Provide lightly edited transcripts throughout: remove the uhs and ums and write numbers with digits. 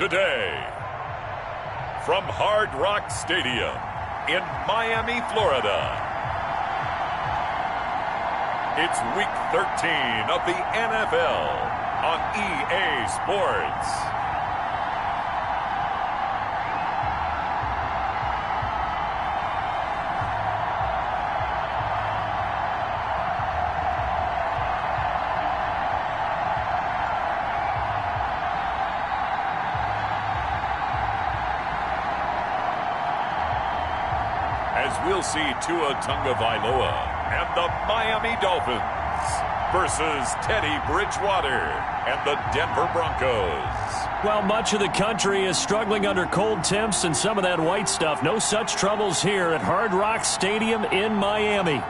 today. From Hard Rock Stadium in Miami, Florida. It's Week 13 of the NFL on EA Sports. As we'll see Tua Tagovailoa and the Miami Dolphins versus Teddy Bridgewater and the Denver Broncos. Well, much of the country is struggling under cold temps and some of that white stuff. No such troubles here at Hard Rock Stadium in Miami.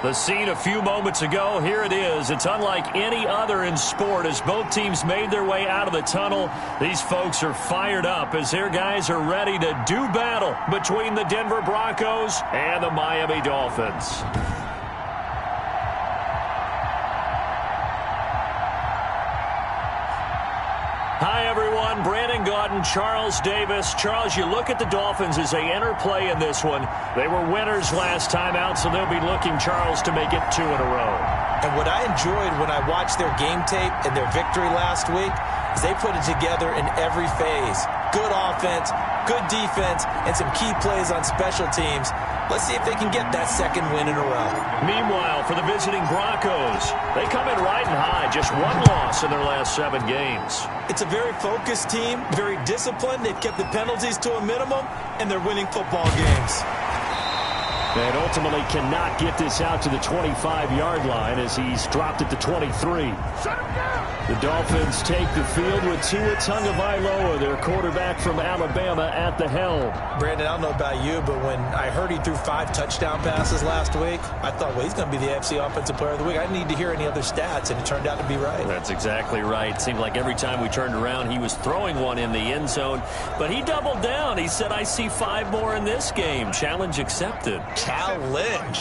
The scene a few moments ago, here it is. It's unlike any other in sport as both teams made their way out of the tunnel. These folks are fired up as their guys are ready to do battle between the Denver Broncos and the Miami Dolphins. Hi, everyone. Brandon Gaudin, Charles Davis. Charles, you look at the Dolphins as they enter play in this one. They were winners last time out, so they'll be looking, Charles, to make it 2 in a row. And what I enjoyed when I watched their game tape and their victory last week is they put it together in every phase. Good offense, good defense, and some key plays on special teams. Let's see if they can get that second win in a row. Meanwhile, for the visiting Broncos, they come in riding high. Just one loss in their last 7 games. It's a very focused team, very disciplined. They've kept the penalties to a minimum, and they're winning football games. And ultimately cannot get this out to the 25-yard line as he's dropped it to 23. Shut him down! The Dolphins take the field with Tua Tagovailoa, their quarterback from Alabama, at the helm. Brandon, I don't know about you, but when I heard he threw 5 touchdown passes last week, I thought, well, he's going to be the AFC Offensive Player of the Week. I didn't need to hear any other stats, and it turned out to be right. That's exactly right. It seemed like every time we turned around, he was throwing one in the end zone. But he doubled down. He said, I see 5 more in this game. Challenge accepted. Challenge.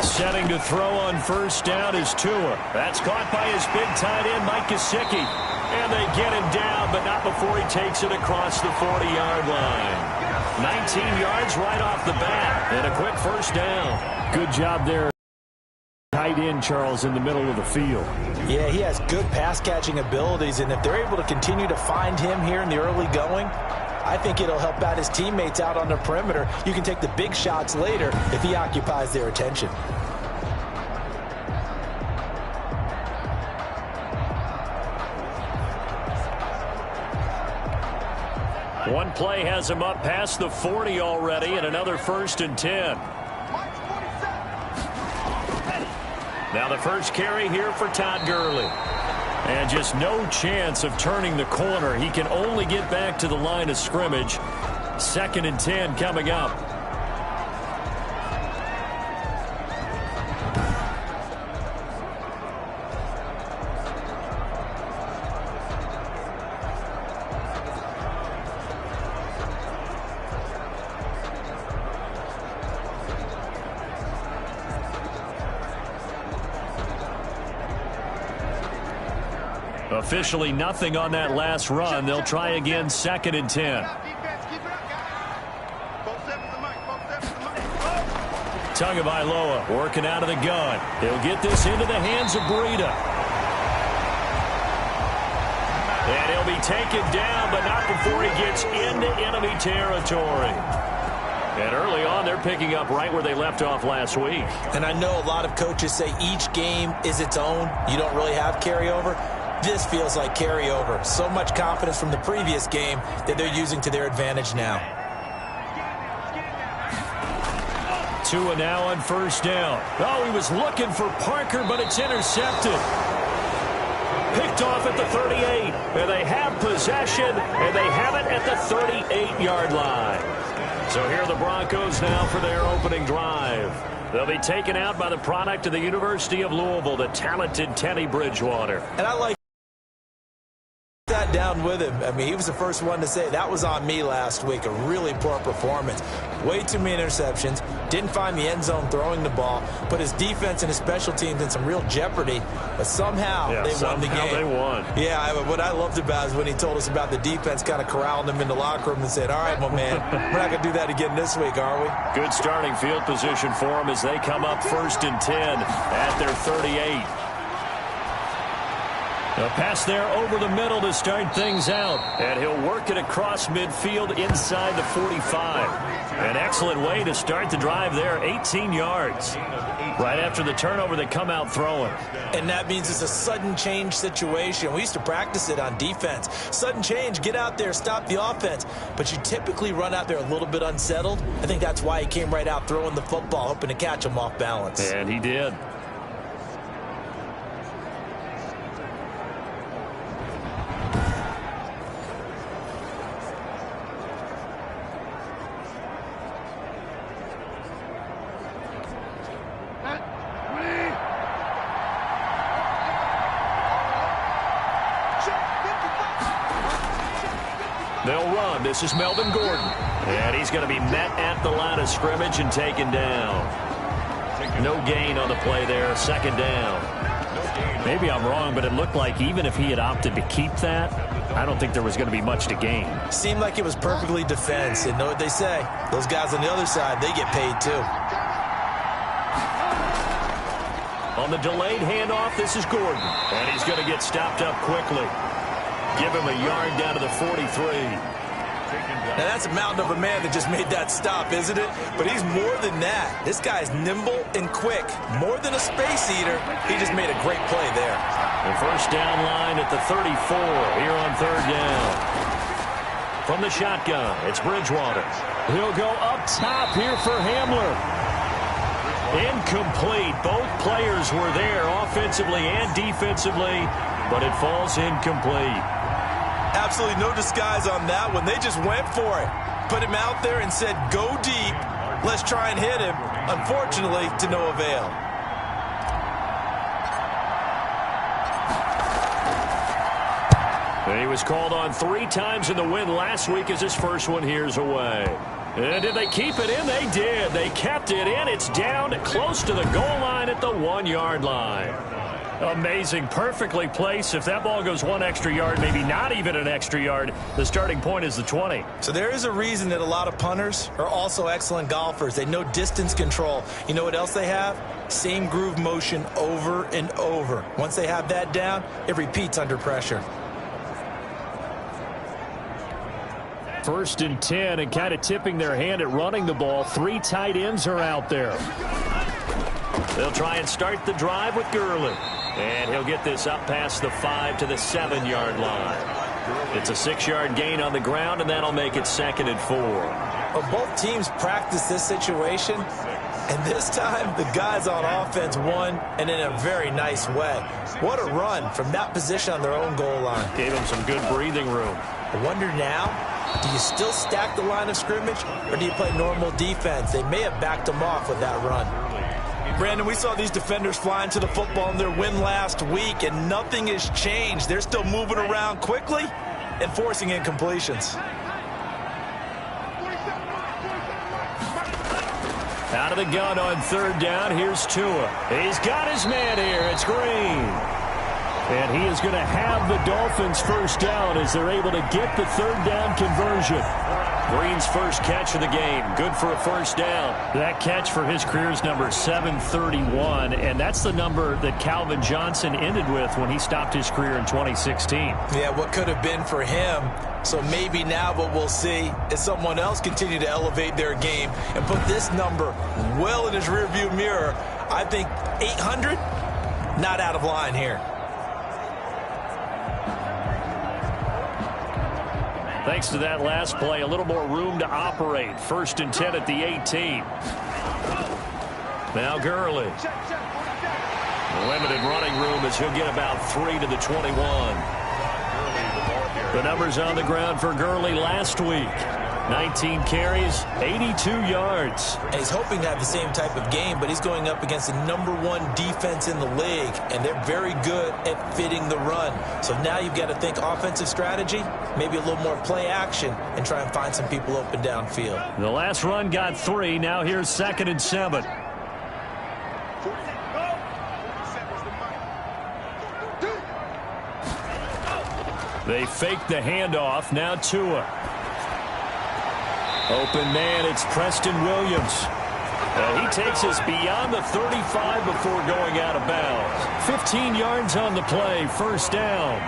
Setting to throw on first down is Tua. That's caught by his big tight end, Mike Gesicki. And they get him down, but not before he takes it across the 40-yard line. 19 yards right off the bat, and a quick first down. Good job there. Tight end, Charles, in the middle of the field. Yeah, he has good pass-catching abilities, and if they're able to continue to find him here in the early going, I think it'll help out his teammates out on the perimeter. You can take the big shots later if he occupies their attention. One play has him up past the 40 already, and another 1st and 10. Now the first carry here for Todd Gurley. And just no chance of turning the corner. He can only get back to the line of scrimmage. 2nd and 10 coming up. Officially nothing on that last run. They'll try again 2nd and 10. Tagovailoa working out of the gun. He'll get this into the hands of Breida. And he'll be taken down, but not before he gets into enemy territory. And early on, they're picking up right where they left off last week. And I know a lot of coaches say each game is its own. You don't really have carryover. This feels like carryover. So much confidence from the previous game that they're using to their advantage now. Tua now on first down. Oh, he was looking for Parker, but it's intercepted. Picked off at the 38. And they have possession, and they have it at the 38-yard line. So here are the Broncos now for their opening drive. They'll be taken out by the product of the University of Louisville, the talented Teddy Bridgewater. And I like that down around with him. I mean, he was the first one to say, that was on me last week. A really poor performance. Way too many interceptions. Didn't find the end zone throwing the ball. Put his defense and his special teams in some real jeopardy. But somehow they won the game. They won. Yeah, what I loved about it is when he told us about the defense kind of corralling him in the locker room and said, all right, my man, we're not going to do that again this week, are we? Good starting field position for him as they come up 1st and 10 at their 38. A pass there over the middle to start things out. And he'll work it across midfield inside the 45. An excellent way to start the drive there, 18 yards. Right after the turnover, they come out throwing. And that means it's a sudden change situation. We used to practice it on defense. Sudden change, get out there, stop the offense. But you typically run out there a little bit unsettled. I think that's why he came right out throwing the football, hoping to catch him off balance. And he did. They'll run. This is Melvin Gordon. And he's going to be met at the line of scrimmage and taken down. No gain on the play there. 2nd down. Maybe I'm wrong, but it looked like even if he had opted to keep that, I don't think there was going to be much to gain. Seemed like it was perfectly defense. And know what they say? Those guys on the other side, they get paid too. On the delayed handoff, this is Gordon. And he's going to get stopped up quickly. Give him a yard down to the 43. Now, that's a mountain of a man that just made that stop, isn't it? But he's more than that. This guy's nimble and quick. More than a space eater. He just made a great play there. The first down line at the 34 here on 3rd down. From the shotgun, it's Bridgewater. He'll go up top here for Hamler. Incomplete. Both players were there offensively and defensively, but it falls incomplete. Absolutely no disguise on that one. They just went for it. Put him out there and said, go deep. Let's try and hit him. Unfortunately, to no avail. And he was called on 3 times in the win last week as his first one here's away. And did they keep it in? They did. They kept it in. It's down close to the goal line at the 1-yard line. Amazing. Perfectly placed. If that ball goes 1 extra yard, maybe not even an extra yard, the starting point is the 20. So there is a reason that a lot of punters are also excellent golfers. They know distance control. You know what else they have? Same groove motion over and over. Once they have that down, it repeats under pressure. 1st and 10, and kind of tipping their hand at running the ball. 3 tight ends are out there. They'll try and start the drive with Gurley. And he'll get this up past the 5 to the 7-yard line. It's a 6-yard gain on the ground, and that'll make it 2nd and 4. Well, both teams practice this situation, and this time the guys on offense won, and in a very nice way. What a run from that position on their own goal line. Gave them some good breathing room. I wonder now, do you still stack the line of scrimmage, or do you play normal defense? They may have backed them off with that run. Brandon, we saw these defenders flying to the football in their win last week, and nothing has changed. They're still moving around quickly and forcing incompletions. Out of the gun on 3rd down, here's Tua. He's got his man here. It's Green. And he is going to have the Dolphins first down as they're able to get the 3rd down conversion. Green's first catch of the game. Good for a first down. That catch for his career is number 731, and that's the number that Calvin Johnson ended with when he stopped his career in 2016. Yeah, what could have been for him. So maybe now what we'll see is someone else continue to elevate their game and put this number well in his rearview mirror. I think 800, not out of line here. Thanks to that last play, a little more room to operate. 1st and 10 at the 18. Now Gurley. Limited running room as he'll get about 3 to the 21. The numbers on the ground for Gurley last week. 19 carries, 82 yards. And he's hoping to have the same type of game, but he's going up against the #1 defense in the league, and they're very good at fitting the run. So now you've got to think offensive strategy, maybe a little more play action, and try and find some people open downfield. The last run got 3. Now here's 2nd and 7. They fake the handoff. Now Tua. Open man, it's Preston Williams. He takes us beyond the 35 before going out of bounds. 15 yards on the play, 1st down.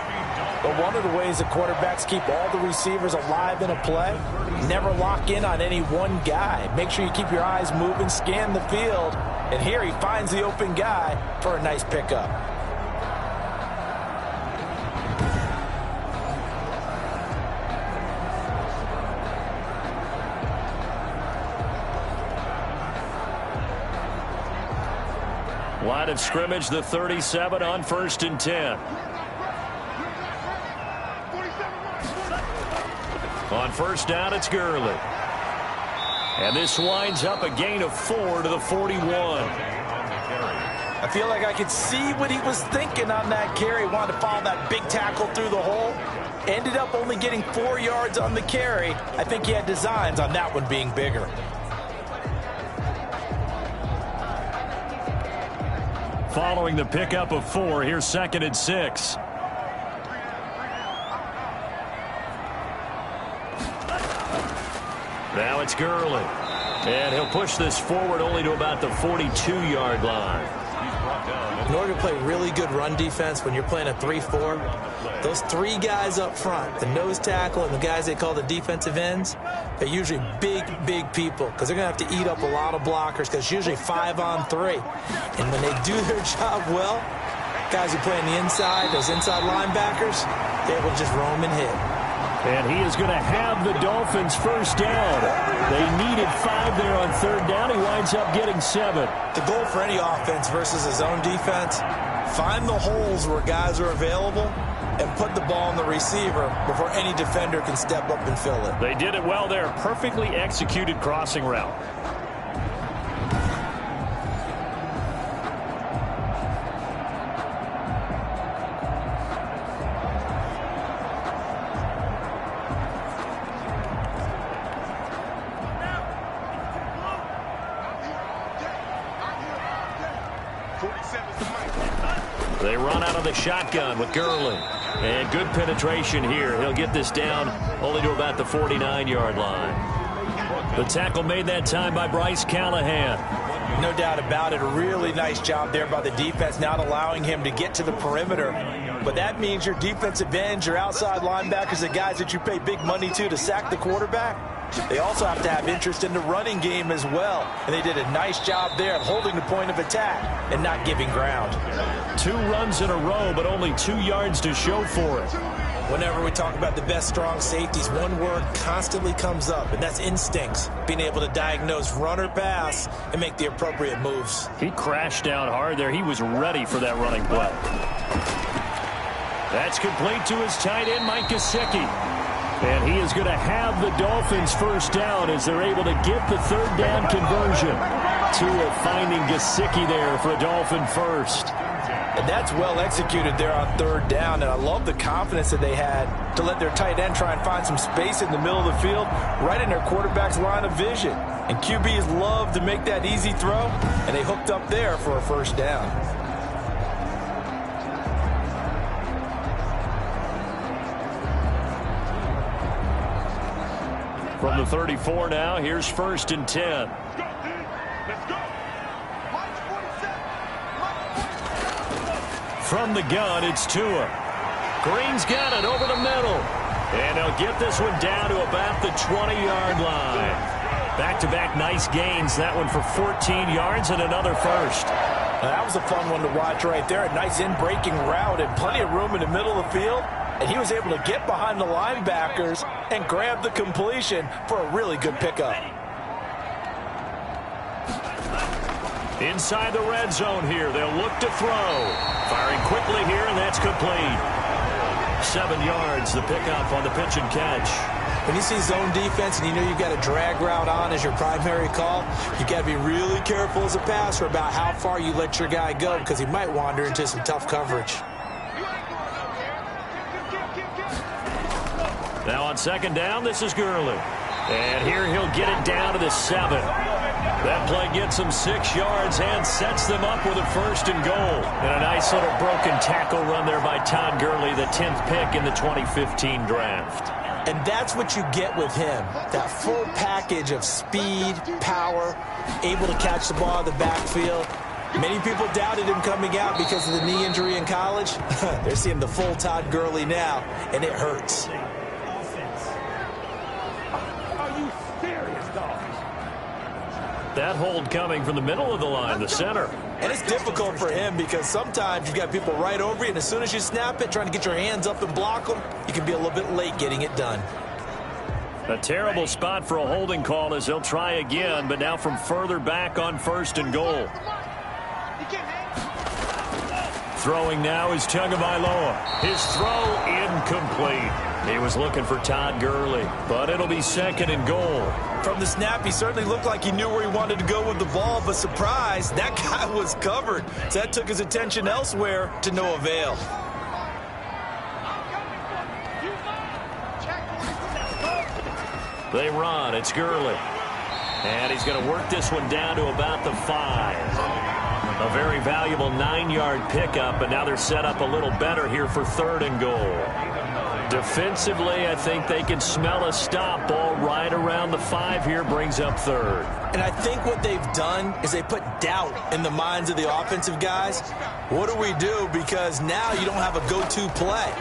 But one of the ways that quarterbacks keep all the receivers alive in a play, never lock in on any one guy. Make sure you keep your eyes moving, scan the field. And here he finds the open guy for a nice pickup. Line of scrimmage, the 37 on 1st and 10. On 1st down, it's Gurley. And this winds up a gain of 4 to the 41. I feel like I could see what he was thinking on that carry. Wanted to follow that big tackle through the hole. Ended up only getting 4 yards on the carry. I think he had designs on that one being bigger. Following the pickup of 4, here's 2nd and 6. Now it's Gurley. And he'll push this forward only to about the 42-yard line. In order to play really good run defense when you're playing a 3-4, those 3 guys up front, the nose tackle and the guys they call the defensive ends, they're usually big people because they're going to have to eat up a lot of blockers because it's usually 5 on 3. And when they do their job well, guys who play on the inside, those inside linebackers, they're able to just roam and hit. And he is going to have the Dolphins 1st down. They needed 5 there on 3rd down. He winds up getting 7. The goal for any offense versus his own defense, find the holes where guys are available and put the ball on the receiver before any defender can step up and fill it. They did it well there. Perfectly executed crossing route. They run out of the shotgun with Gurley. And good penetration here. He'll get this down only to about the 49-yard line. The tackle made that time by Bryce Callahan. No doubt about it. A really nice job there by the defense, not allowing him to get to the perimeter. But that means your defensive ends, your outside linebackers, the guys that you pay big money to sack the quarterback, they also have to have interest in the running game as well. And they did a nice job there of holding the point of attack and not giving ground. 2 runs in a row, but only 2 yards to show for it. Whenever we talk about the best strong safeties, one word constantly comes up, and that's instincts. Being able to diagnose run or pass and make the appropriate moves. He crashed down hard there. He was ready for that running play. That's complete to his tight end, Mike Gesicki. And he is going to have the Dolphins 1st down as they're able to get the 3rd down conversion. Tua finding Gesicki there for a Dolphin 1st. And that's well executed there on 3rd down. And I love the confidence that they had to let their tight end try and find some space in the middle of the field, right in their quarterback's line of vision. And QBs love to make that easy throw, and they hooked up there for a 1st down. From the 34 now, here's 1st and 10. From the gun, it's Tua. Green's got it over the middle. And he'll get this one down to about the 20-yard line. Back-to-back nice gains. That one for 14 yards and another 1st. Now, that was a fun one to watch right there. A nice in-breaking route and plenty of room in the middle of the field. And he was able to get behind the linebackers and grab the completion for a really good pickup. Inside the red zone here, they'll look to throw. Firing quickly here, and that's complete. 7 yards, the pickup on the pitch and catch. When you see zone defense and you know you've got a drag route on as your primary call, you've got to be really careful as a passer about how far you let your guy go because he might wander into some tough coverage. Now on second down, this is Gurley. And here he'll get it down to the 7. That play gets him 6 yards and sets them up with a 1st and goal. And a nice little broken tackle run there by Todd Gurley, the 10th pick in the 2015 draft. And that's what you get with him, that full package of speed, power, able to catch the ball in the backfield. Many people doubted him coming out because of the knee injury in college. They're seeing the full Todd Gurley now, and it hurts. That hold coming from the middle of the line, the center. And it's difficult for him because sometimes you've got people right over you, and as soon as you snap it, trying to get your hands up and block them, you can be a little bit late getting it done. A terrible spot for a holding call as they'll try again, but now from further back on 1st and goal. Throwing now is Tagovailoa. His throw incomplete. He was looking for Todd Gurley, but it'll be 2nd and goal. From the snap, he certainly looked like he knew where he wanted to go with the ball, but surprise, that guy was covered. So that took his attention elsewhere to no avail. They run. It's Gurley. And he's going to work this one down to about the 5. A very valuable 9-yard pickup, and now they're set up a little better here for 3rd and goal. Defensively, I think they can smell a stop. Ball right around the 5 here, brings up 3rd. And I think what they've done is they put doubt in the minds of the offensive guys. What do we do? Because now you don't have a go-to play.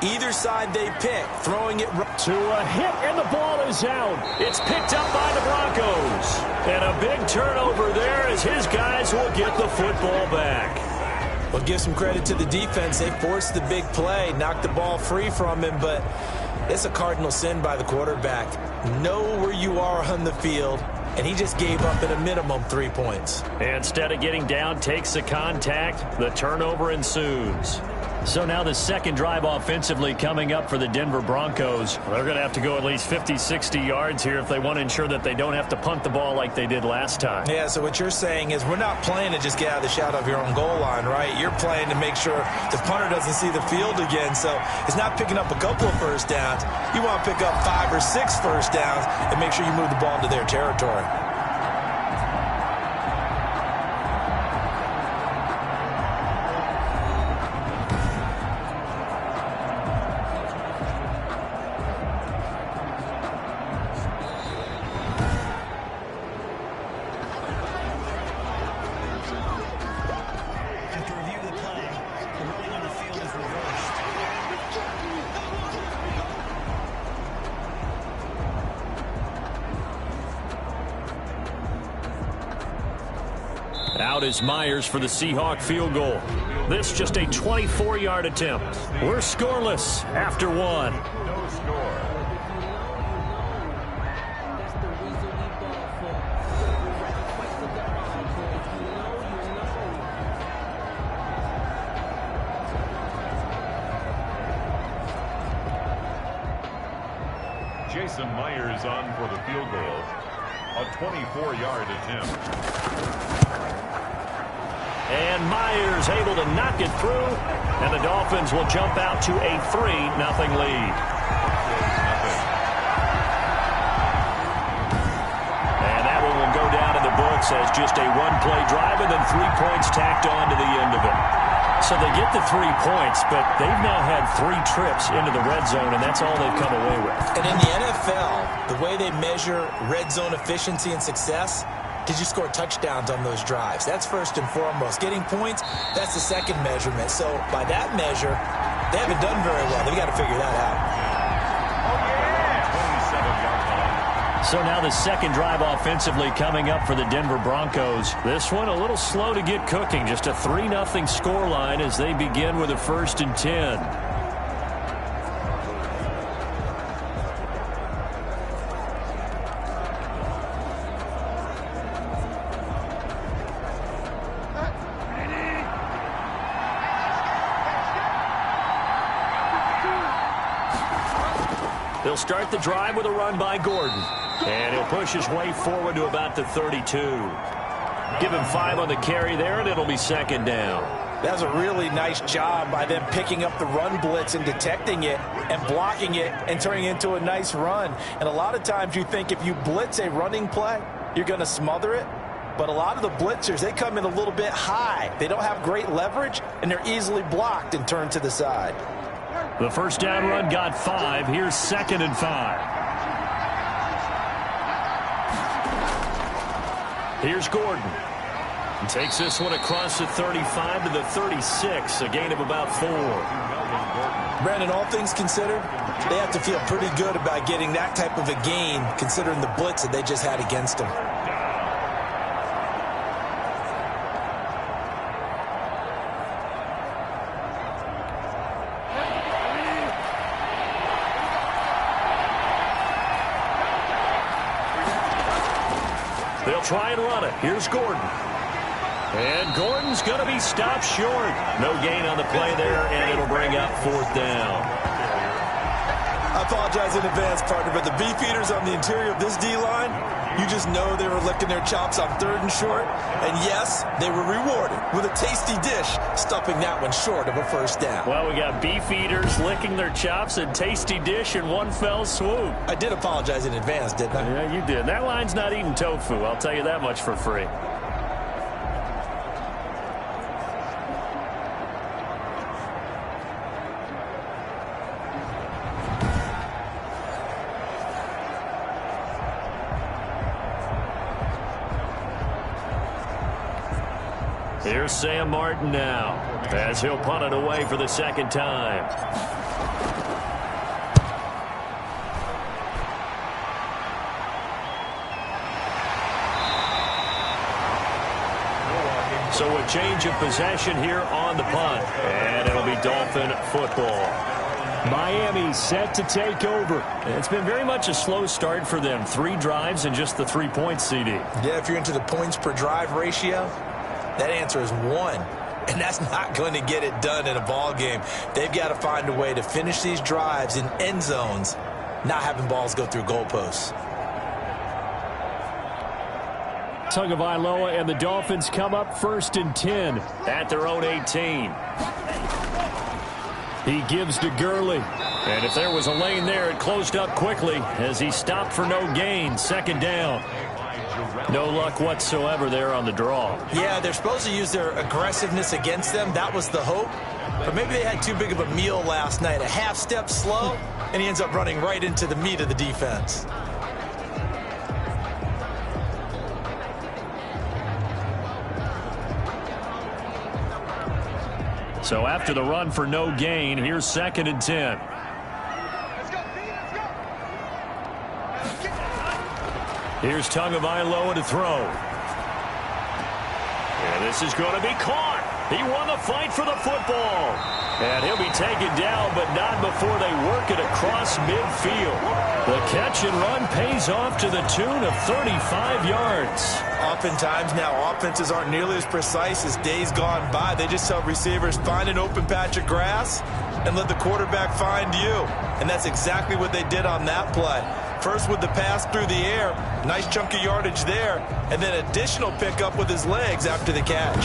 Either side they pick, throwing it to a hit, and the ball is out. It's picked up by the Broncos. And a big turnover there as his guys will get the football back. Well, give some credit to the defense. They forced the big play, knocked the ball free from him, but it's a cardinal sin by the quarterback. Know where you are on the field, and he just gave up at a minimum 3 points. Instead of getting down, takes the contact. The turnover ensues. So now the second drive offensively coming up for the Denver Broncos. They're going to have to go at least 50, 60 yards here if they want to ensure that they don't have to punt the ball like they did last time. Yeah, so what you're saying is we're not playing to just get out of the shadow of your own goal line, right? You're playing to make sure the punter doesn't see the field again. So it's not picking up a couple of first downs. You want to pick up 5 or 6 first downs and make sure you move the ball into their territory. Out is Myers for the Seahawk field goal. This just a 24-yard attempt. We're scoreless after 1. No score. Jason Myers on for the field goal. A 24-yard attempt. And Myers able to knock it through, and the Dolphins will jump out to a 3-0 lead. And that one will go down in the books as just a one-play drive and then 3 points tacked on to the end of it. So they get the 3 points, but they've now had 3 trips into the red zone, and that's all they've come away with. And in the NFL, the way they measure red zone efficiency and success, did you score touchdowns on those drives? That's first and foremost. Getting points, that's the second measurement. So by that measure, they haven't done very well. They've got to figure that out. So now the second drive offensively coming up for the Denver Broncos. This one a little slow to get cooking. Just a 3-0 scoreline as they begin with a 1st and 10. They'll start the drive with a run by Gordon. And he'll push his way forward to about the 32. Give him 5 on the carry there, and it'll be second down. That was a really nice job by them picking up the run blitz and detecting it and blocking it and turning it into a nice run. And a lot of times you think if you blitz a running play, you're going to smother it. But a lot of the blitzers, they come in a little bit high. They don't have great leverage, and they're easily blocked and turned to the side. The first down run got 5. Here's 2nd and 5. Here's Gordon. He takes this one across the 35 to the 36, a gain of about 4. Brandon, all things considered, they have to feel pretty good about getting that type of a gain, considering the blitz that they just had against them. They'll try and run it. Here's Gordon. And Gordon's going to be stopped short. No gain on the play there, and it'll bring up 4th down. I apologize in advance, partner, but the beefeaters on the interior of this D-line, you just know they were licking their chops on 3rd and short. And yes, they were rewarded with a tasty dish, stuffing that one short of a first down. Well, we got beefeaters licking their chops and tasty dish in one fell swoop. I did apologize in advance, didn't I? Yeah, you did. That line's not eating tofu. I'll tell you that much for free. Here's Sam Martin now, as he'll punt it away for the 2nd time. So a change of possession here on the punt, and it'll be Dolphin football. Miami set to take over. It's been very much a slow start for them. 3 drives and just the 3 points, CD. Yeah, if you're into the points per drive ratio, that answer is 1, and that's not going to get it done in a ball game. They've got to find a way to finish these drives in end zones, not having balls go through goalposts. Tagovailoa and the Dolphins come up 1st and 10 at their own 18. He gives to Gurley. And if there was a lane there, it closed up quickly as he stopped for no gain. 2nd down. No luck whatsoever there on the draw. Yeah, they're supposed to use their aggressiveness against them. That was the hope. But maybe they had too big of a meal last night. A half step slow, and he ends up running right into the meat of the defense. So after the run for no gain, here's 2nd and 10. Here's Tagovailoa to throw. And this is going to be caught. He won the fight for the football. And he'll be taken down, but not before they work it across midfield. The catch and run pays off to the tune of 35 yards. Oftentimes now offenses aren't nearly as precise as days gone by. They just tell receivers, find an open patch of grass and let the quarterback find you. And that's exactly what they did on that play. First with the pass through the air, nice chunk of yardage there, and then additional pickup with his legs after the catch.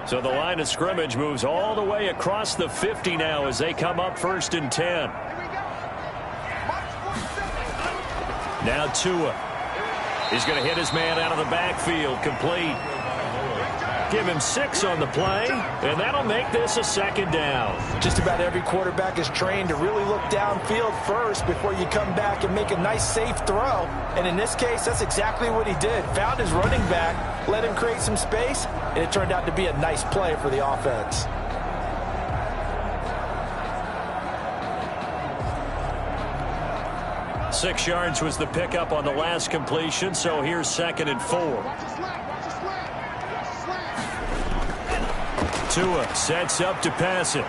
So the line of scrimmage moves all the way across the 50 now as they come up 1st and 10. Now Tua. He's going to hit his man out of the backfield, complete. Give him 6 on the play, and that'll make this a 2nd down. Just about every quarterback is trained to really look downfield first before you come back and make a nice, safe throw. And in this case, that's exactly what he did. Found his running back, let him create some space, and it turned out to be a nice play for the offense. Six yards was the pickup on the last completion, so here's 2nd and 4. Tua sets up to pass it.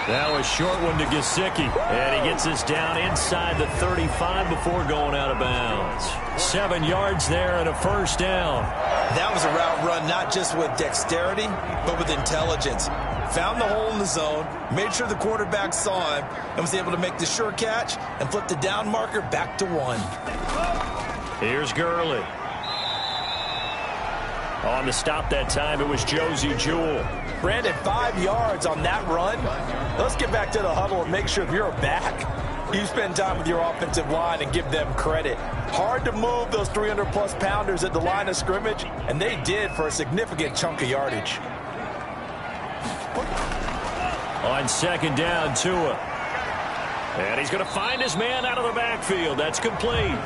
Now a short one to Gesicki. And he gets this down inside the 35 before going out of bounds. 7 yards there and a first down. That was a route run not just with dexterity, but with intelligence. Found the hole in the zone, made sure the quarterback saw him, and was able to make the sure catch and flip the down marker back to 1. Here's Gurley. On the stop that time, it was Josie Jewell. Brandon, 5 yards on that run. Let's get back to the huddle and make sure if you're a back, you spend time with your offensive line and give them credit. Hard to move those 300-plus pounders at the line of scrimmage, and they did for a significant chunk of yardage. On second down, Tua. And he's going to find his man out of the backfield. That's complete.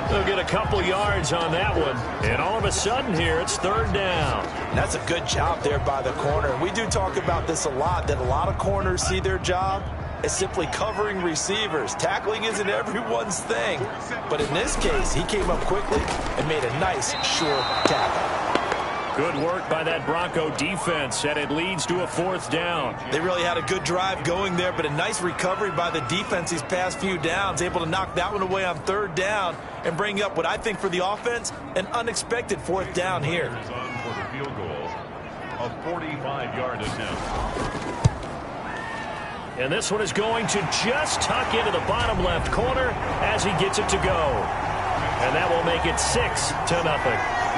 They'll get a couple yards on that one. And all of a sudden here, it's third down. That's a good job there by the corner. We do talk about this a lot, that a lot of corners see their job as simply covering receivers. Tackling isn't everyone's thing. But in this case, he came up quickly and made a nice, sure tackle. Good work by that Bronco defense, and it leads to a fourth down. They really had a good drive going there, but a nice recovery by the defense these past few downs, able to knock that one away on third down and bring up what I think for the offense, an unexpected fourth down here. For the field goal, a 45-yard attempt. And this one is going to just tuck into the bottom left corner as he gets it to go. And that will make it 6-0.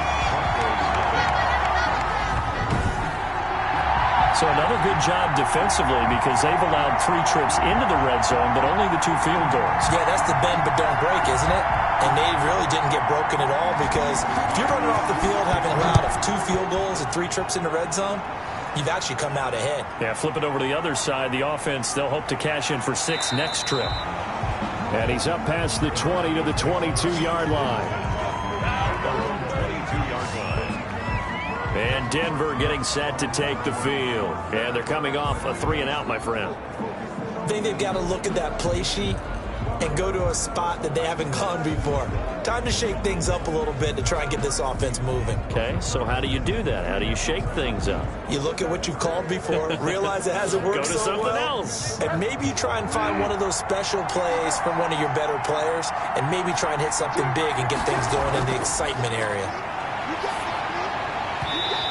So another good job defensively because they've allowed 3 trips into the red zone, but only the 2 field goals. Yeah, that's the bend but don't break, isn't it? And they really didn't get broken at all because if you're running off the field having allowed 2 field goals and 3 trips in the red zone, you've actually come out ahead. Yeah, flip it over to the other side. The offense, they'll hope to cash in for 6 next trip. And he's up past the 20 to the 22-yard line. And Denver getting set to take the field. And they're coming off a 3-and-out, my friend. I think they've got to look at that play sheet and go to a spot that they haven't gone before. Time to shake things up a little bit to try and get this offense moving. Okay, so how do you do that? How do you shake things up? You look at what you've called before, realize it hasn't worked so well. Go to something else. And maybe you try and find one of those special plays from one of your better players and maybe try and hit something big and get things going in the excitement area.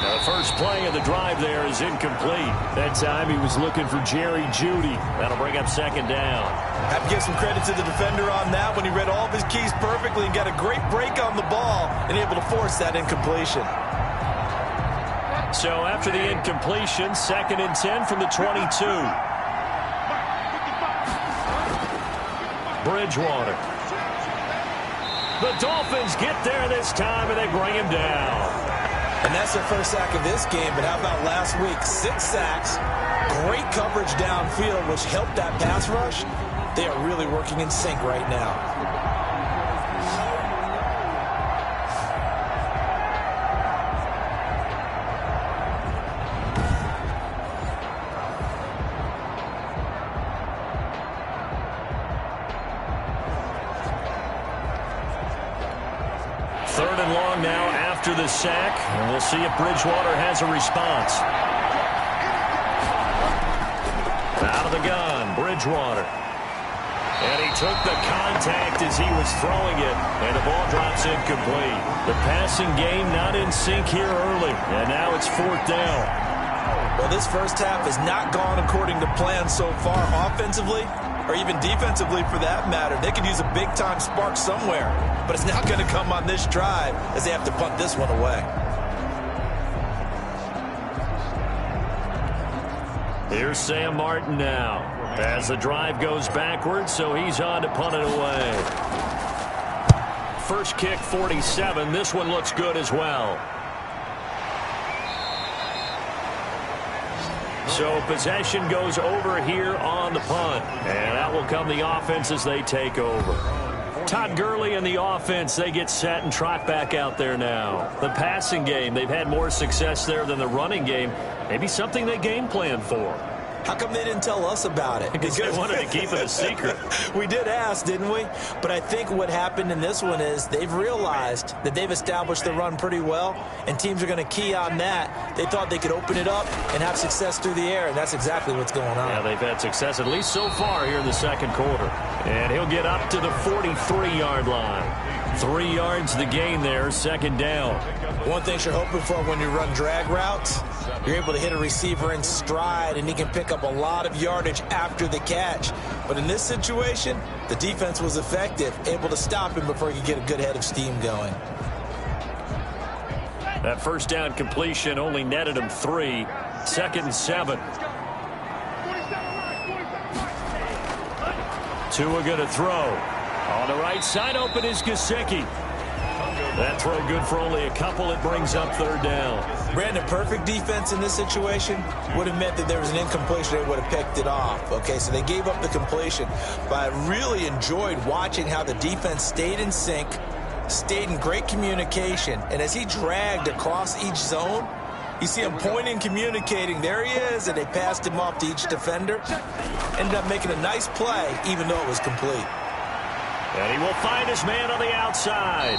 Now, the first play of the drive there is incomplete. That time he was looking for Jerry Jeudy. That'll bring up second down. Have to give some credit to the defender on that when he read all of his keys perfectly and got a great break on the ball and able to force that incompletion. So after the incompletion, 2nd and 10 from the 22. Bridgewater. The Dolphins get there this time and they bring him down. And that's their first sack of this game, but how about last week? 6 sacks, great coverage downfield, which helped that pass rush. They are really working in sync right now. Third and long now after the sack, and we'll see if Bridgewater has a response. Out of the gun, Bridgewater. And he took the contact as he was throwing it, and the ball drops incomplete. The passing game not in sync here early, and now it's 4th down. Well, this first half has not gone according to plan so far offensively, or even defensively for that matter. They could use a big-time spark somewhere, but it's not going to come on this drive as they have to punt this one away. Here's Sam Martin now as the drive goes backwards, so he's on to punt it away. First kick, 47. This one looks good as well. So possession goes over here on the punt, and out will come the offense as they take over. Todd Gurley and the offense, they get set and trot back out there now. The passing game, they've had more success there than the running game. Maybe something they game plan for. How come they didn't tell us about it? Because they wanted to keep it a secret. We did ask, didn't we? But I think what happened in this one is they've realized that they've established the run pretty well, and teams are going to key on that. They thought they could open it up and have success through the air, and that's exactly what's going on. Yeah, they've had success at least so far here in the second quarter. And he'll get up to the 43-yard line. 3 yards the gain there, second down. One thing you're hoping for when you run drag routes, you're able to hit a receiver in stride, and he can pick up a lot of yardage after the catch. But in this situation, the defense was effective, able to stop him before he could get a good head of steam going. That first down completion only netted him 3. 2nd and 7. Tua going to throw. On the right side, open is Gesicki. That throw good for only a couple. It brings up 3rd down. Brandon, perfect defense in this situation would have meant that there was an incompletion. They would have picked it off. Okay, so they gave up the completion. But I really enjoyed watching how the defense stayed in sync, stayed in great communication, and as he dragged across each zone, you see him pointing, communicating. There he is, and they passed him off to each defender. Ended up making a nice play, even though it was complete. And he will find his man on the outside.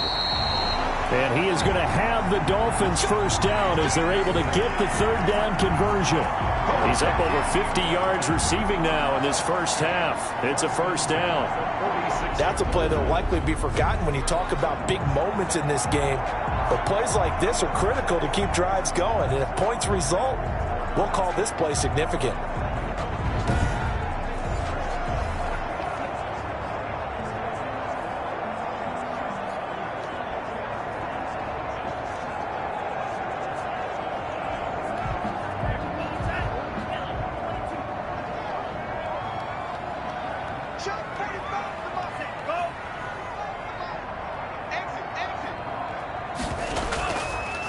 And he is going to have the Dolphins first down as they're able to get the 3rd down conversion. He's up over 50 yards receiving now in this first half. It's a first down. That's a play that will likely be forgotten when you talk about big moments in this game. But plays like this are critical to keep drives going. And if points result, we'll call this play significant.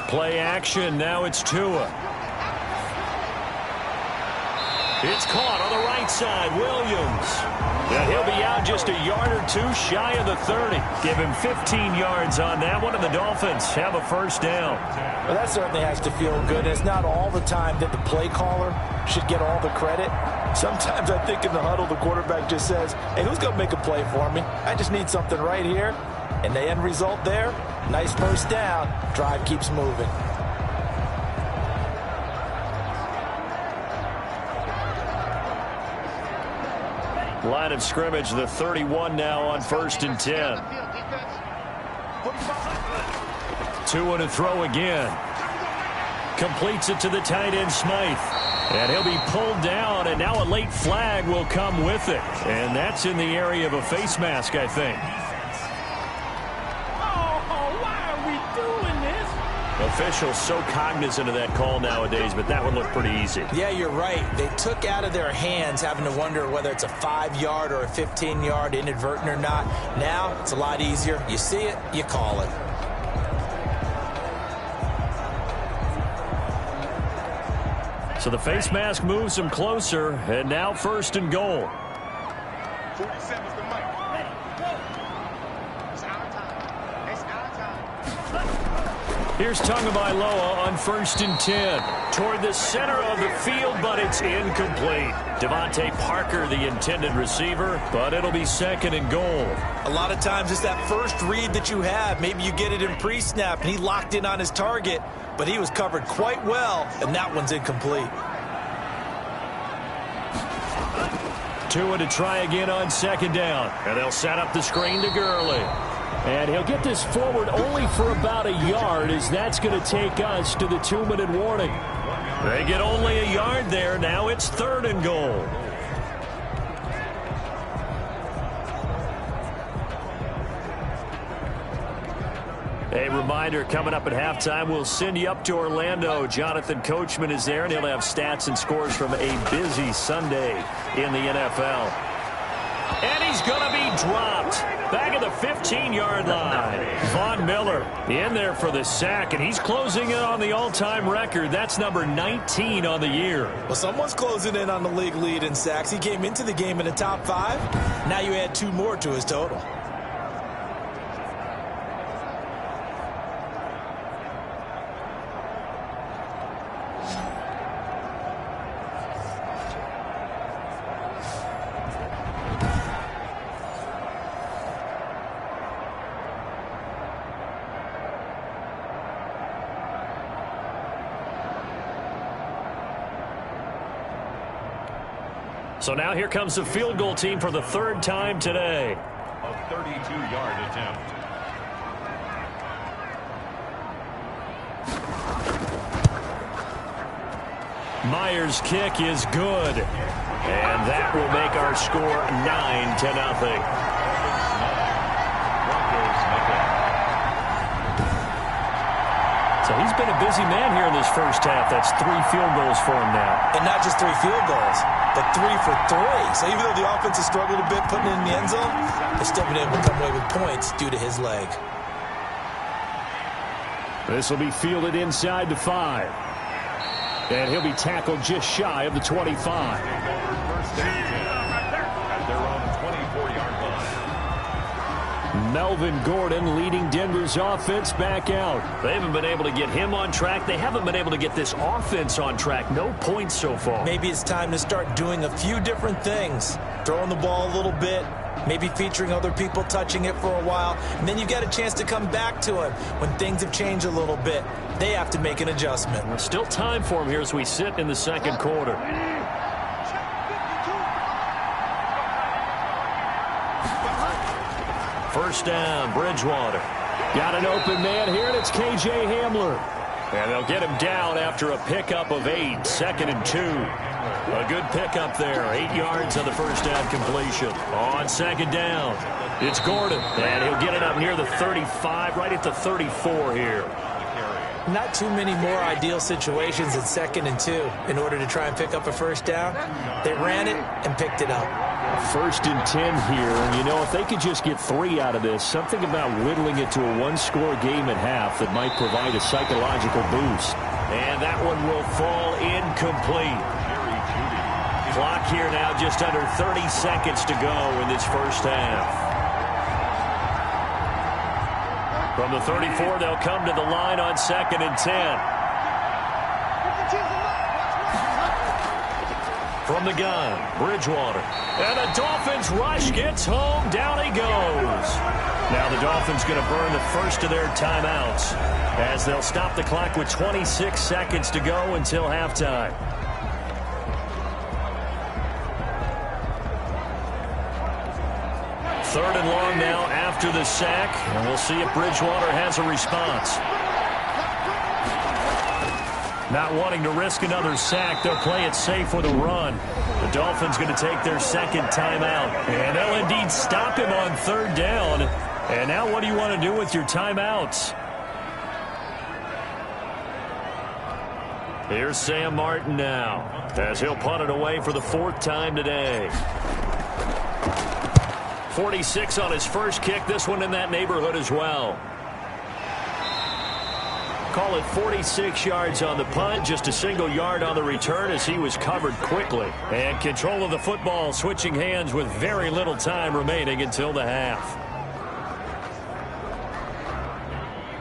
Play action. Now it's Tua. It's caught on the right side. Williams. And he'll be out just a yard or 2 shy of the 30. Give him 15 yards on that one, and the Dolphins have a first down. Well, that certainly has to feel good. It's not all the time that the play caller should get all the credit. Sometimes I think in the huddle, the quarterback just says, hey, who's going to make a play for me? I just need something right here. And the end result there, nice first down. Drive keeps moving. Line of scrimmage, the 31 now on 1st and 10. Tua to throw again. Completes it to the tight end, Smythe. And he'll be pulled down, and now a late flag will come with it. And that's in the area of a face mask, I think. Officials so cognizant of that call nowadays, but that one looked pretty easy. Yeah, you're right. They took out of their hands having to wonder whether it's a 5-yard or a 15-yard, inadvertent or not. Now, it's a lot easier. You see it, you call it. So the face mask moves him closer, and now 1st and goal. 47's the mic. It's our time. It's our time. Here's Tagovailoa on 1st and 10. Toward the center of the field, but it's incomplete. Devontae Parker, the intended receiver, but it'll be 2nd and goal. A lot of times it's that first read that you have. Maybe you get it in pre-snap, and he locked in on his target, but he was covered quite well, and that one's incomplete. Tua to try again on 2nd down. And they'll set up the screen to Gurley. And he'll get this forward only for about a yard, as that's going to take us to the 2-minute warning. They get only a yard there. Now it's 3rd and goal. A reminder, coming up at halftime, we'll send you up to Orlando. Jonathan Coachman is there, and he'll have stats and scores from a busy Sunday in the NFL. And he's going to be dropped back at the 15-yard line. Von Miller in there for the sack, and he's closing in on the all-time record. That's number 19 on the year. Well, someone's closing in on the league lead in sacks. He came into the game in the top 5. Now you add 2 more to his total. So now here comes the field goal team for the 3rd time today. A 32-yard attempt. Myers' kick is good. And that will make our score 9-0. So he's been a busy man here in this first half. That's 3 field goals for him now. And not just 3 field goals, but 3 for 3. So even though the offense has struggled a bit putting it in the end zone, they've still been able to come away with points due to his leg. This will be fielded inside the 5. And he'll be tackled just shy of the 25. Melvin Gordon leading Denver's offense back out. They haven't been able to get him on track. They haven't been able to get this offense on track. No points so far. Maybe it's time to start doing a few different things. Throwing the ball a little bit, maybe featuring other people touching it for a while, and then you get a chance to come back to him when things have changed a little bit. They have to make an adjustment. There's still time for him here as we sit in the second quarter. First down, Bridgewater. Got an open man here, and it's K.J. Hamler. And they'll get him down after a pickup of 8, 2nd and 2. A good pickup there, 8 yards on the first down completion. On second down, it's Gordon, and he'll get it up near the 35, right at the 34 here. Not too many more ideal situations at 2nd and 2 in order to try and pick up a first down. They ran it and picked it up. 1st and 10 here, and you know, if they could just get 3 out of this, something about whittling it to a 1-score game at half that might provide a psychological boost. And that one will fall incomplete. Clock here now just under 30 seconds to go in this first half. From the 34, they'll come to the line on 2nd and 10. From the gun, Bridgewater. And the Dolphins rush gets home. Down he goes. Now the Dolphins going to burn the first of their timeouts as they'll stop the clock with 26 seconds to go until halftime. Third and long now after the sack, and we'll see if Bridgewater has a response. Not wanting to risk another sack, they'll play it safe with a run. The Dolphins going to take their second timeout, and they'll indeed stop him on 3rd down. And now what do you want to do with your timeouts? Here's Sam Martin now, as he'll punt it away for the 4th time today. 46 on his first kick, this one in that neighborhood as well. Call it 46 yards on the punt, just a single yard on the return as he was covered quickly. And control of the football switching hands with very little time remaining until the half.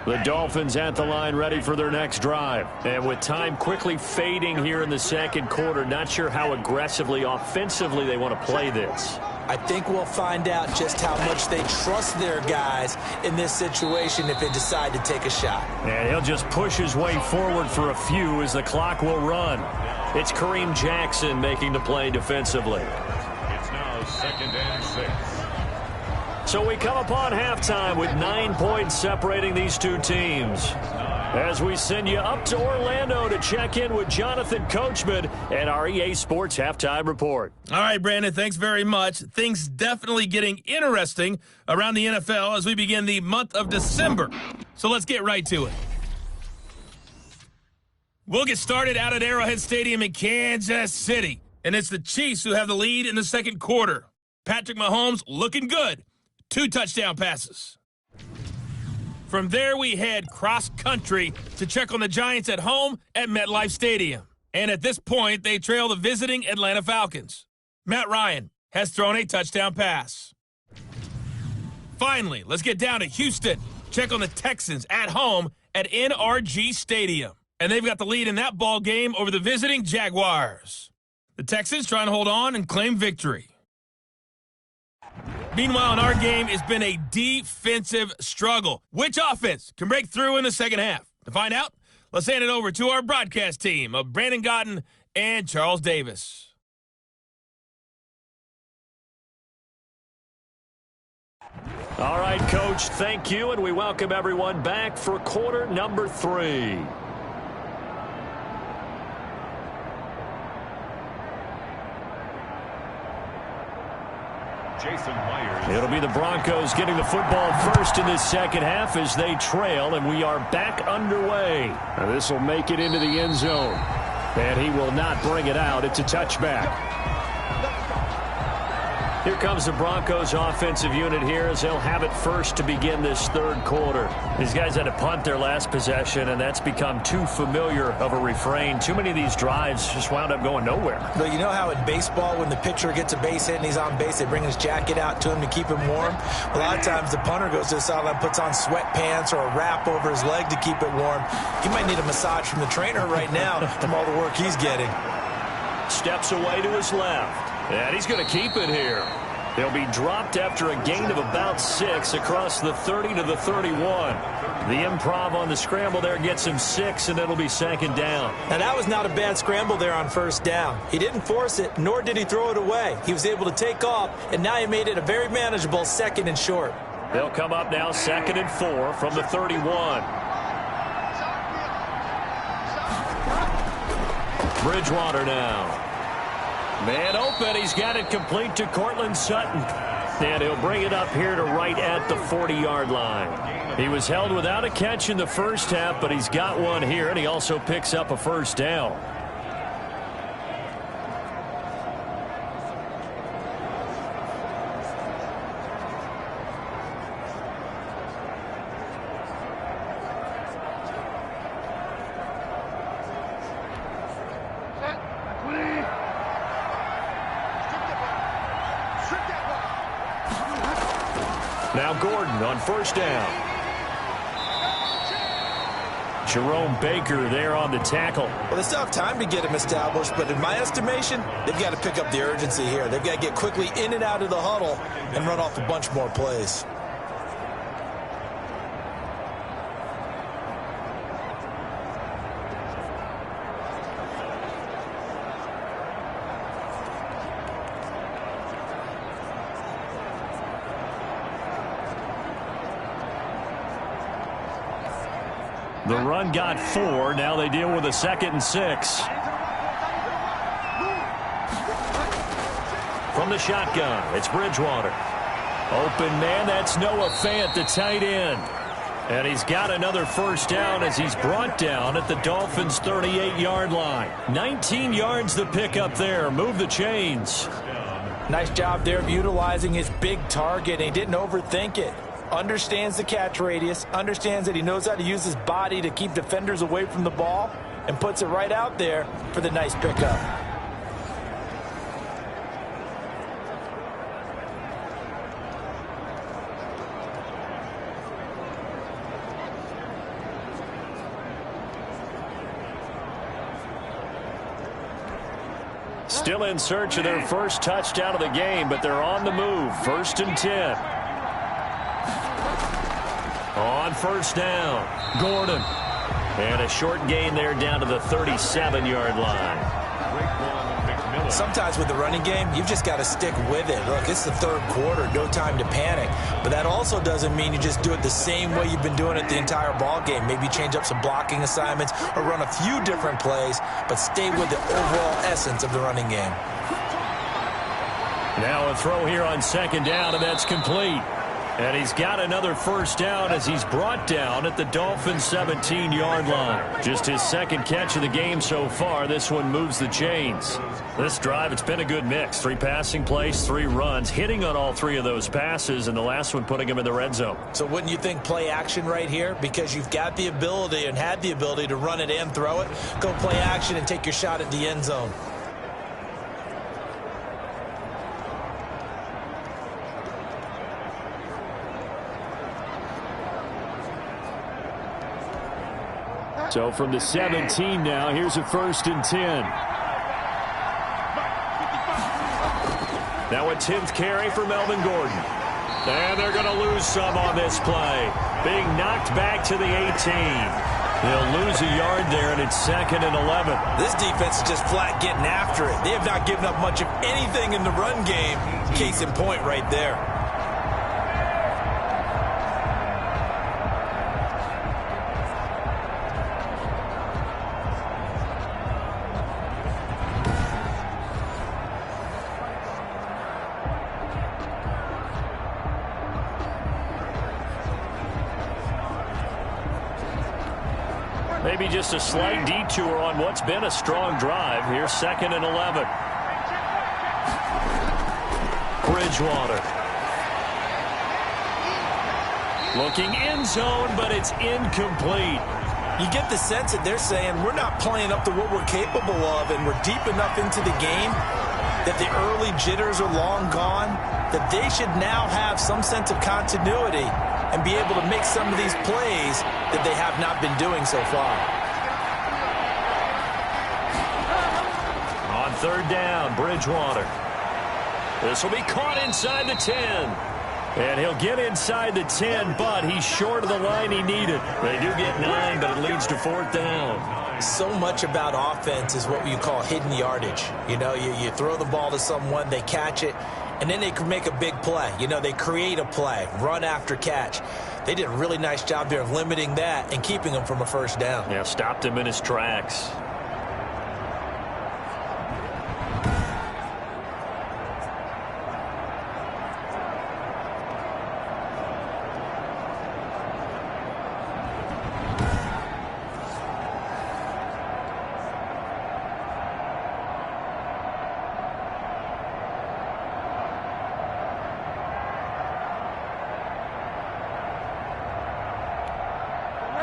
The Dolphins at the line ready for their next drive. And with time quickly fading here in the second quarter, not sure how aggressively, offensively they want to play this. I think we'll find out just how much they trust their guys in this situation if they decide to take a shot. And he'll just push his way forward for a few as the clock will run. It's Kareem Jackson making the play defensively. It's now 2nd and 6. So we come upon halftime with 9 points separating these two teams. As we send you up to Orlando to check in with Jonathan Coachman and our EA Sports Halftime Report. All right, Brandon, thanks very much. Things definitely getting interesting around the NFL as we begin the month of December. So let's get right to it. We'll get started out at Arrowhead Stadium in Kansas City. And it's the Chiefs who have the lead in the second quarter. Patrick Mahomes looking good. 2 touchdown passes. From there, we head cross-country to check on the Giants at home at MetLife Stadium. And at this point, they trail the visiting Atlanta Falcons. Matt Ryan has thrown a touchdown pass. Finally, let's get down to Houston. Check on the Texans at home at NRG Stadium. And they've got the lead in that ball game over the visiting Jaguars. The Texans trying to hold on and claim victory. Meanwhile, in our game, it's been a defensive struggle. Which offense can break through in the second half? To find out, let's hand it over to our broadcast team of Brandon Gotten and Charles Davis. All right, Coach, thank you, and we welcome everyone back for quarter number 3. It'll be the Broncos getting the football first in this second half as they trail, and we are back underway. This will make it into the end zone, and he will not bring it out. It's a touchback. Here comes the Broncos offensive unit here as they'll have it first to begin this third quarter. These guys had to punt their last possession, and that's become too familiar of a refrain. Too many of these drives just wound up going nowhere. But you know how in baseball when the pitcher gets a base hit and he's on base, they bring his jacket out to him to keep him warm? A lot of times the punter goes to the sideline, puts on sweatpants or a wrap over his leg to keep it warm. He might need a massage from the trainer right now from all the work he's getting. Steps away to his left. And he's going to keep it here. They'll be dropped after a gain of about 6 across the 30 to the 31. The improv on the scramble there gets him 6, and it'll be second down. Now, that was not a bad scramble there on first down. He didn't force it, nor did he throw it away. He was able to take off, and now he made it a very manageable 2nd and short. They'll come up now 2nd and 4 from the 31. Bridgewater now. Man open, he's got it complete to Cortland Sutton. And he'll bring it up here to right at the 40-yard line. He was held without a catch in the first half, but he's got one here, and he also picks up a first down. Now Gordon on first down. Jerome Baker there on the tackle. Well, they still have time to get him established, but in my estimation, they've got to pick up the urgency here. They've got to get quickly in and out of the huddle and run off a bunch more plays. The run got 4. Now they deal with a 2nd and 6. From the shotgun, it's Bridgewater. Open man, that's Noah Fant, the tight end. And he's got another first down as he's brought down at the Dolphins' 38-yard line. 19 yards the pickup there. Move the chains. Nice job there of utilizing his big target, and he didn't overthink it. Understands the catch radius, understands that he knows how to use his body to keep defenders away from the ball, and puts it right out there for the nice pickup. Still in search of their first touchdown of the game, but they're on the move. 1st and 10. On first down, Gordon. And a short gain there down to the 37-yard line. Sometimes with the running game, you've just got to stick with it. Look, it's the third quarter, no time to panic. But that also doesn't mean you just do it the same way you've been doing it the entire ball game. Maybe change up some blocking assignments or run a few different plays, but stay with the overall essence of the running game. Now a throw here on 2nd down, and that's complete. And he's got another first down as he's brought down at the Dolphins' 17-yard line. Just his 2nd catch of the game so far. This one moves the chains. This drive, it's been a good mix. 3 passing plays, 3 runs, hitting on all 3 of those passes, and the last one putting him in the red zone. So wouldn't you think play action right here? Because you've got the ability and had the ability to run it and throw it. Go play action and take your shot at the end zone. So from the 17 now, here's a 1st and 10. Now a 10th carry for Melvin Gordon. And they're going to lose some on this play. Being knocked back to the 18. They'll lose a yard there, and it's 2nd and 11. This defense is just flat getting after it. They have not given up much of anything in the run game. Case in point right there. Maybe just a slight detour on what's been a strong drive. Here's 2nd and 11. Bridgewater. Looking end zone, but it's incomplete. You get the sense that they're saying we're not playing up to what we're capable of, and we're deep enough into the game that the early jitters are long gone, that they should now have some sense of continuity and be able to make some of these plays that they have not been doing so far. On 3rd down, Bridgewater. This will be caught inside the 10. And he'll get inside the 10, but he's short of the line he needed. They do get 9, but it leads to 4th down. So much about offense is what you call hidden yardage. You know, you throw the ball to someone, they catch it, and then they can make a big play. You know, they create a play, run after catch. They did a really nice job there of limiting that and keeping him from a 1st down. Yeah, stopped him in his tracks.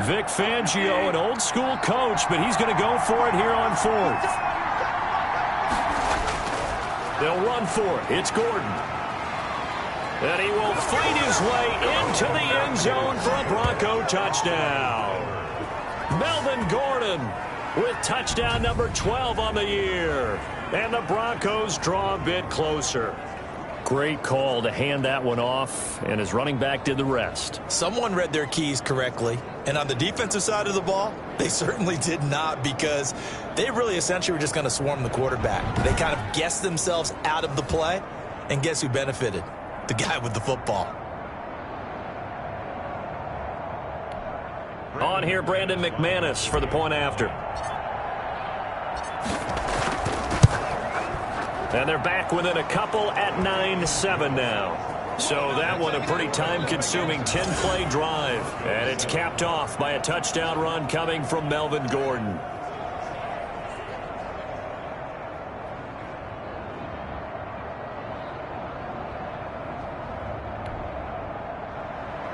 Vic Fangio, an old-school coach, but he's going to go for it here on 4th. They'll run for it. It's Gordon. And he will fight his way into the end zone for a Bronco touchdown. Melvin Gordon with touchdown number 12 on the year. And the Broncos draw a bit closer. Great call to hand that one off, and his running back did the rest. Someone read their keys correctly, and on the defensive side of the ball, they certainly did not, because they really essentially were just going to swarm the quarterback. They kind of guessed themselves out of the play, and guess who benefited? The guy with the football. On here, Brandon McManus for the point after. And they're back within a couple at 9-7 now. So that one a pretty time-consuming 10-play drive. And it's capped off by a touchdown run coming from Melvin Gordon.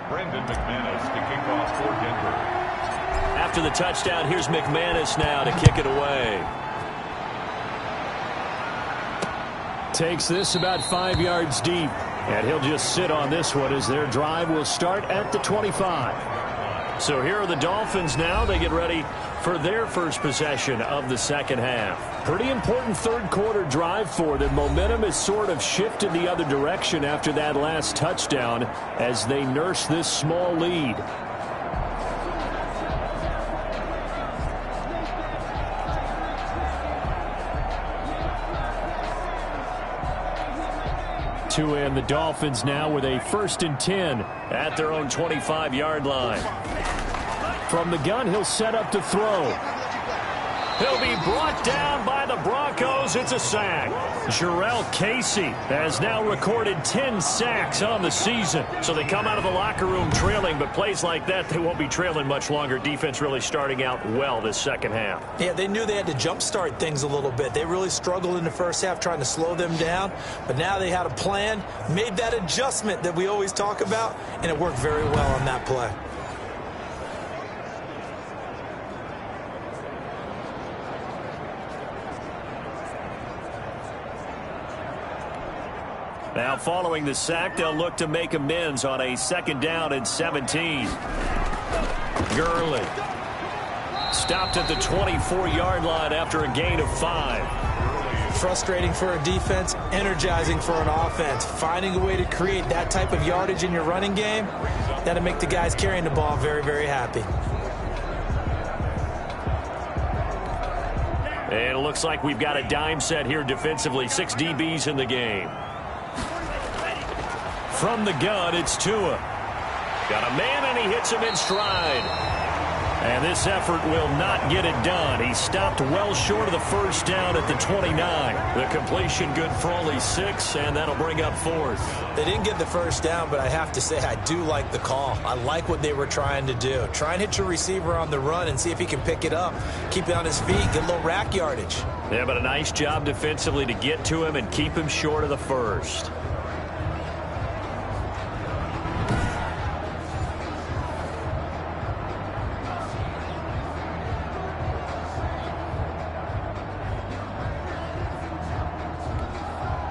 Brandon McManus to kick off for Denver. After the touchdown, here's McManus now to kick it away. Takes this about 5 yards deep, and he'll just sit on this one as their drive will start at the 25. So here are the Dolphins now. They get ready for their first possession of the 2nd half. Pretty important 3rd quarter drive for them. Momentum has sort of shifted the other direction after that last touchdown as they nurse this small lead. And the Dolphins now with a 1st and 10 at their own 25-yard line. From the gun, he'll set up to throw. He'll be brought down by the Broncos. It's a sack. Jarrell Casey has now recorded 10 sacks on the season. So they come out of the locker room trailing, but plays like that, they won't be trailing much longer. Defense really starting out well this 2nd half. Yeah, they knew they had to jumpstart things a little bit. They really struggled in the 1st half trying to slow them down, but now they had a plan, made that adjustment that we always talk about, and it worked very well on that play. Now following the sack, they'll look to make amends on a 2nd down and 17. Gurley stopped at the 24-yard line after a gain of 5. Frustrating for a defense, energizing for an offense. Finding a way to create that type of yardage in your running game, that'll make the guys carrying the ball very, very happy. And it looks like we've got a dime set here defensively. 6 DBs in the game. From the gun, it's Tua. Got a man, and he hits him in stride. And this effort will not get it done. He stopped well short of the first down at the 29. The completion good for only 6, and that'll bring up 4th. They didn't get the first down, but I have to say I do like the call. I like what they were trying to do. Try and hit your receiver on the run and see if he can pick it up, keep it on his feet, get a little rack yardage. Yeah, but a nice job defensively to get to him and keep him short of the first.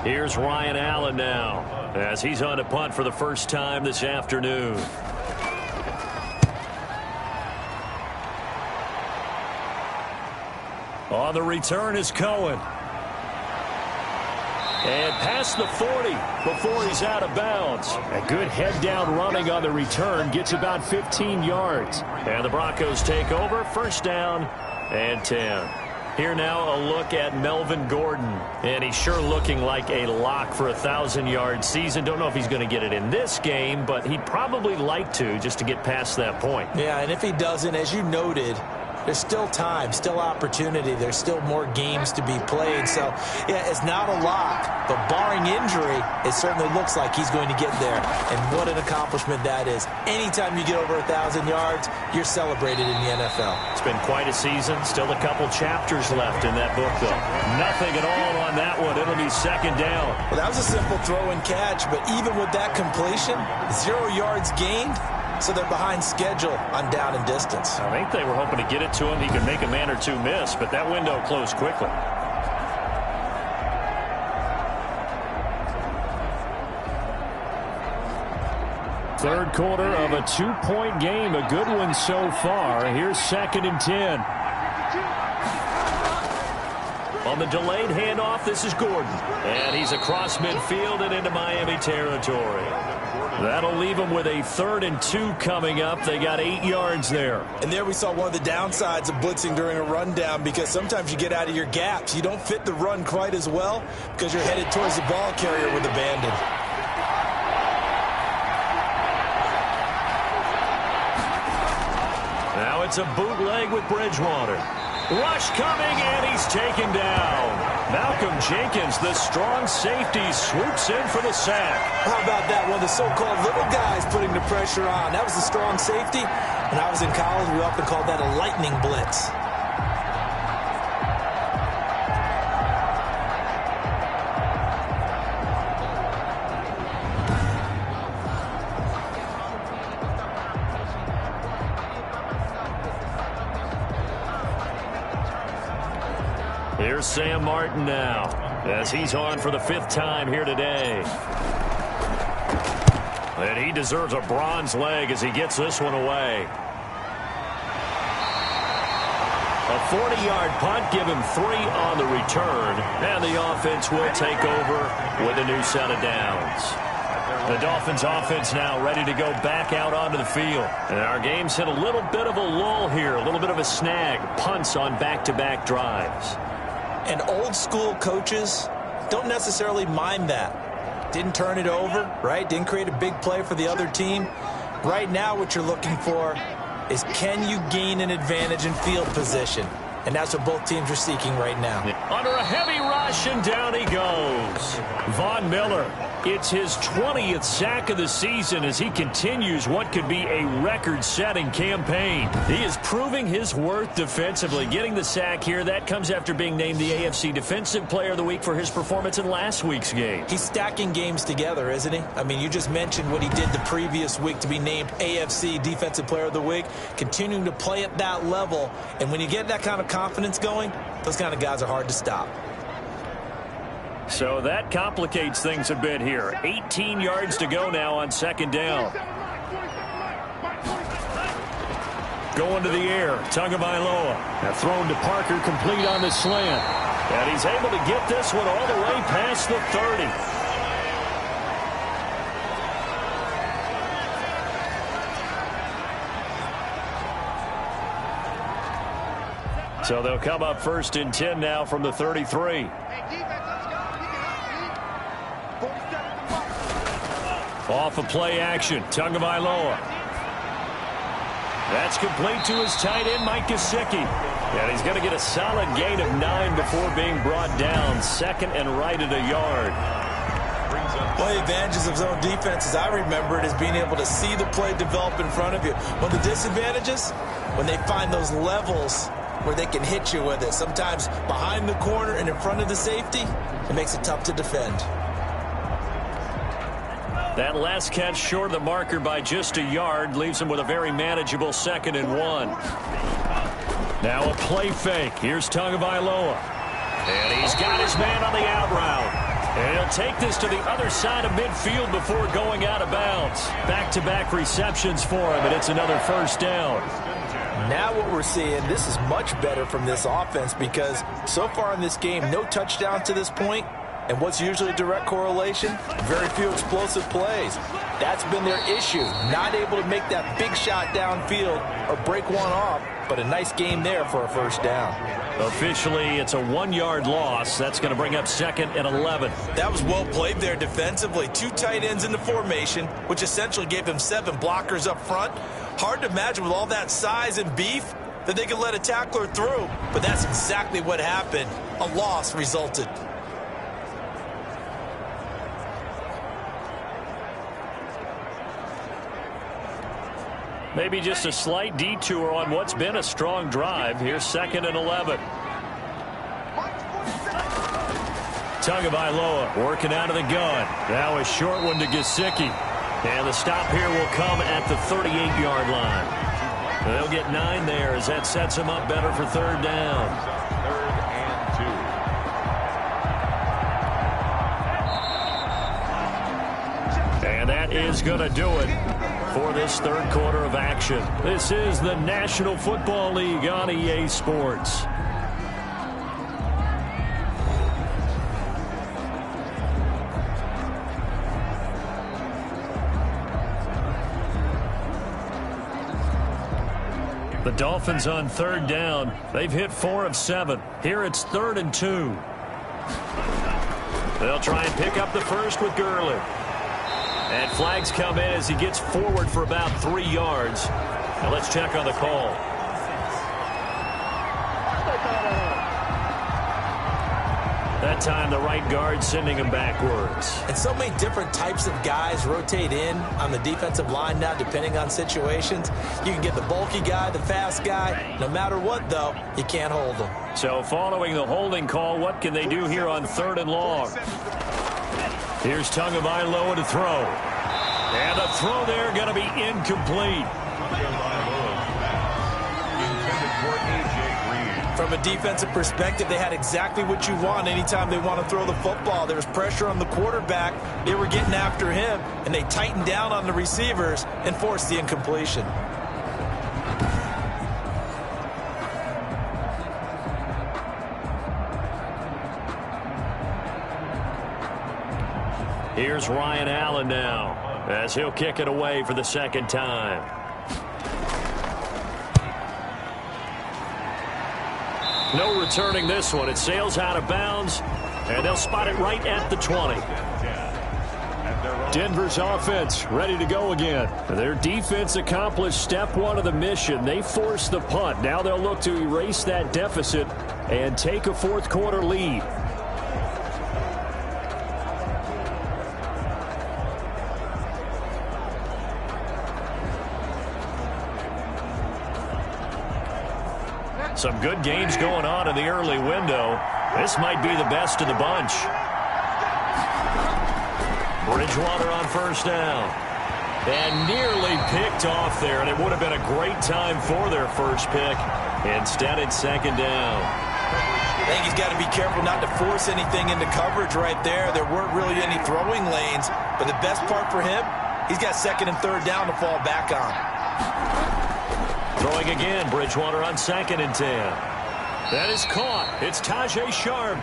Here's Ryan Allen now, as he's on to punt for the first time this afternoon. On the return is Cohen. And past the 40 before he's out of bounds. A good head-down running on the return, gets about 15 yards. And the Broncos take over, first down and 10. Here now a look at Melvin Gordon. And he's sure looking like a lock for a 1,000-yard season. Don't know if he's going to get it in this game, but he'd probably like to just to get past that point. Yeah, and if he doesn't, as you noted, there's still time, still opportunity. There's still more games to be played. So, yeah, it's not a lock. But barring injury, it certainly looks like he's going to get there. And what an accomplishment that is. Anytime you get over 1,000 yards, you're celebrated in the NFL. It's been quite a season. Still a couple chapters left in that book, though. Nothing at all on that one. It'll be second down. Well, that was a simple throw and catch. But even with that completion, 0 yards gained. So they're behind schedule on down and distance. I think they were hoping to get it to him. He could make a man or two miss, but that window closed quickly. Third quarter of a 2-point game. A good one so far. Here's 2nd and 10. On the delayed handoff, this is Gordon. And he's across midfield and into Miami territory. That'll leave them with a 3rd and 2 coming up. They got 8 yards there. And there we saw one of the downsides of blitzing during a rundown, because sometimes you get out of your gaps. You don't fit the run quite as well because you're headed towards the ball carrier with abandon. Now it's a bootleg with Bridgewater. Rush coming, and he's taken down. Malcolm Jenkins, the strong safety, swoops in for the sack. How about that? One of the so-called little guys putting the pressure on. That was the strong safety. When I was in college, we often called that a lightning blitz. Here's Sam Martin now, as he's on for the 5th time here today. And he deserves a bronze leg as he gets this one away. A 40-yard punt, give him 3 on the return, and the offense will take over with a new set of downs. The Dolphins offense now ready to go back out onto the field. And our game's hit a little bit of a lull here, a little bit of a snag. Punts on back-to-back drives. And old-school coaches don't necessarily mind that. Didn't turn it over, right? Didn't create a big play for the other team. Right now what you're looking for is, can you gain an advantage in field position? And that's what both teams are seeking right now. Under a heavy rush, and down he goes. Von Miller, it's his 20th sack of the season as he continues what could be a record-setting campaign. He is proving his worth defensively. Getting the sack here, that comes after being named the AFC Defensive Player of the Week for his performance in last week's game. He's stacking games together, isn't he? I mean, you just mentioned what he did the previous week to be named AFC Defensive Player of the Week, continuing to play at that level. And when you get that kind of confidence going, those kind of guys are hard to stop. So that complicates things a bit here. 18 yards to go now on 2nd down. Going to the air, Tagovailoa. Now thrown to Parker, complete on the slant. And he's able to get this one all the way past the 30. So they'll come up 1st and 10 now from the 33. Off of play action, Tagovailoa. That's complete to his tight end, Mike Gesicki. And he's going to get a solid gain of 9 before being brought down. Second and right at a yard. One of the advantages of zone defense, as I remember it, is being able to see the play develop in front of you. One of the disadvantages, when they find those levels where they can hit you with it, sometimes behind the corner and in front of the safety, it makes it tough to defend. That last catch short of the marker by just a yard leaves him with a very manageable 2nd and 1. Now a play fake. Here's Tagovailoa. And he's got his man on the out route. And he'll take this to the other side of midfield before going out of bounds. Back-to-back receptions for him, and it's another first down. Now what we're seeing, this is much better from this offense because so far in this game, no touchdowns to this point. And what's usually a direct correlation? Very few explosive plays. That's been their issue. Not able to make that big shot downfield or break one off, but a nice game there for a first down. Officially, it's a 1-yard loss. That's going to bring up 2nd and 11. That was well played there defensively. 2 tight ends in the formation, which essentially gave them 7 blockers up front. Hard to imagine with all that size and beef that they could let a tackler through, but that's exactly what happened. A loss resulted. Maybe just a slight detour on what's been a strong drive. Here's 2nd and 11. Tagovailoa working out of the gun. Now a short one to Gesicki. And the stop here will come at the 38-yard line. They'll get 9 there as that sets them up better for 3rd down. 3rd and 2. And that is going to do it for this 3rd quarter of action. This is the National Football League on EA Sports. The Dolphins on 3rd down. They've hit 4 of 7. Here it's 3rd and 2. They'll try and pick up the first with Gurley. And flags come in as he gets forward for about 3 yards. Now let's check on the call. That time the right guard sending him backwards. And so many different types of guys rotate in on the defensive line now depending on situations. You can get the bulky guy, the fast guy. No matter what, though, you can't hold them. So following the holding call, what can they do here on 3rd and long? Here's Tagovailoa to throw. And the throw there going to be incomplete. From a defensive perspective, they had exactly what you want anytime they want to throw the football. There was pressure on the quarterback. They were getting after him, and they tightened down on the receivers and forced the incompletion. Here's Ryan Allen now as he'll kick it away for the 2nd time. No returning this one. It sails out of bounds, and they'll spot it right at the 20. Denver's offense ready to go again. Their defense accomplished step 1 of the mission. They forced the punt. Now they'll look to erase that deficit and take a 4th quarter lead. Some good games going on in the early window. This might be the best of the bunch. Bridgewater on 1st down. And nearly picked off there, and it would have been a great time for their first pick. Instead, it's 2nd down. I think he's got to be careful not to force anything into coverage right there. There weren't really any throwing lanes, but the best part for him, he's got 2nd and 3rd down to fall back on. Throwing again, Bridgewater on 2nd and 10. That is caught. It's Tajay Sharp.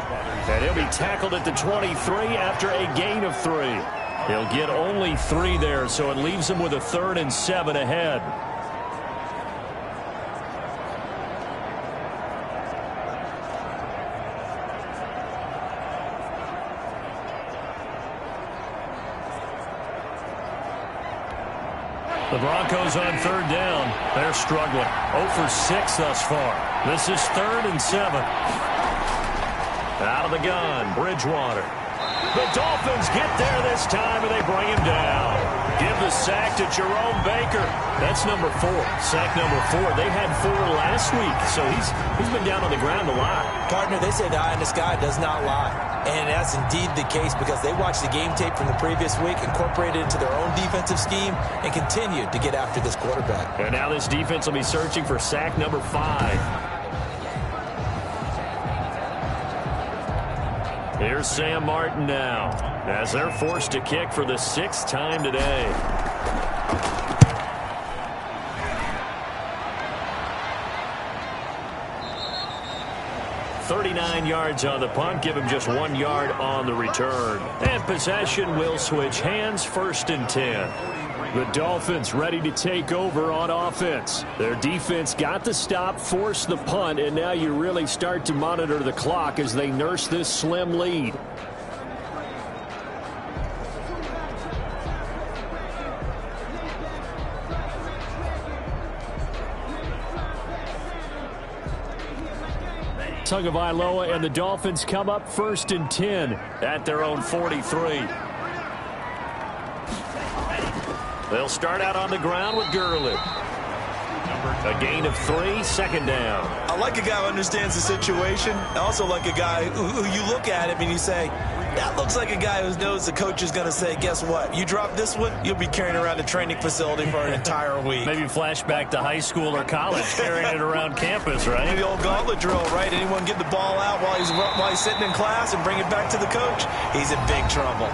And he'll be tackled at the 23 after a gain of 3. He'll get only 3 there, so it leaves him with a 3rd and 7 ahead. The Broncos on third down. They're struggling. 0 for 6 thus far. This is 3rd and 7. Out of the gun, Bridgewater. The Dolphins get there this time, and they bring him down. Give the sack to Jerome Baker. That's number 4. Sack number 4. They had 4 last week, so he's been down on the ground a lot. Partner, they say the eye in the sky does not lie. And that's indeed the case because they watched the game tape from the previous week, incorporated it into their own defensive scheme, and continued to get after this quarterback. And now this defense will be searching for sack number 5. Here's Sam Martin now, as they're forced to kick for the 6th time today. $39 yards on the punt, give him just 1 yard on the return. And possession will switch hands, 1st and 10. The Dolphins ready to take over on offense. Their defense got the stop, forced the punt, and now you really start to monitor the clock as they nurse this slim lead. Tagovailoa and the Dolphins come up 1st and 10 at their own 43. They'll start out on the ground with Gurley. A gain of 3, 2nd down. I like a guy who understands the situation. I also like a guy who you look at him and you say, that looks like a guy who knows the coach is going to say, guess what? You drop this one, you'll be carrying around a training facility for an entire week. Maybe flashback to high school or college, carrying it around campus, right? The old gauntlet drill, right? Anyone get the ball out while he's sitting in class and bring it back to the coach? He's in big trouble.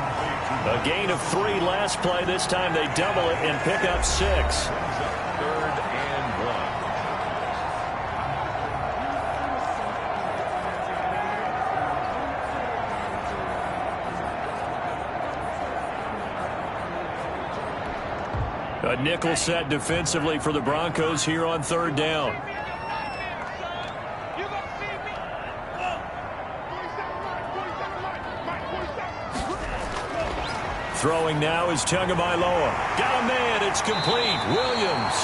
A gain of 3 last play. This time they double it and pick up 6. 3rd and 1. A nickel set defensively for the Broncos here on 3rd down. Throwing now is Tagovailoa. Got a man. It's complete. Williams.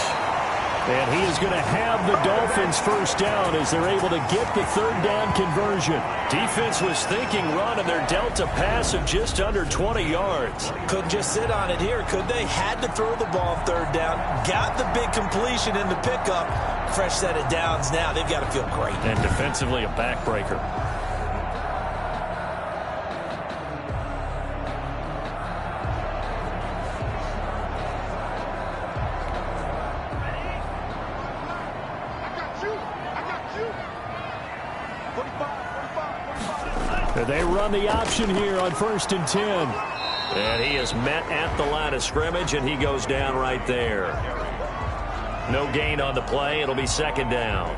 And he is going to have the Dolphins 1st down as they're able to get the 3rd down conversion. Defense was thinking run, and they're dealt a pass of just under 20 yards. Couldn't just sit on it here, could they? Had to throw the ball 3rd down. Got the big completion in the pickup. Fresh set of downs now. They've got to feel great. And defensively, a backbreaker. They run the option here on 1st and 10. And he is met at the line of scrimmage, and he goes down right there. No gain on the play. It'll be 2nd down.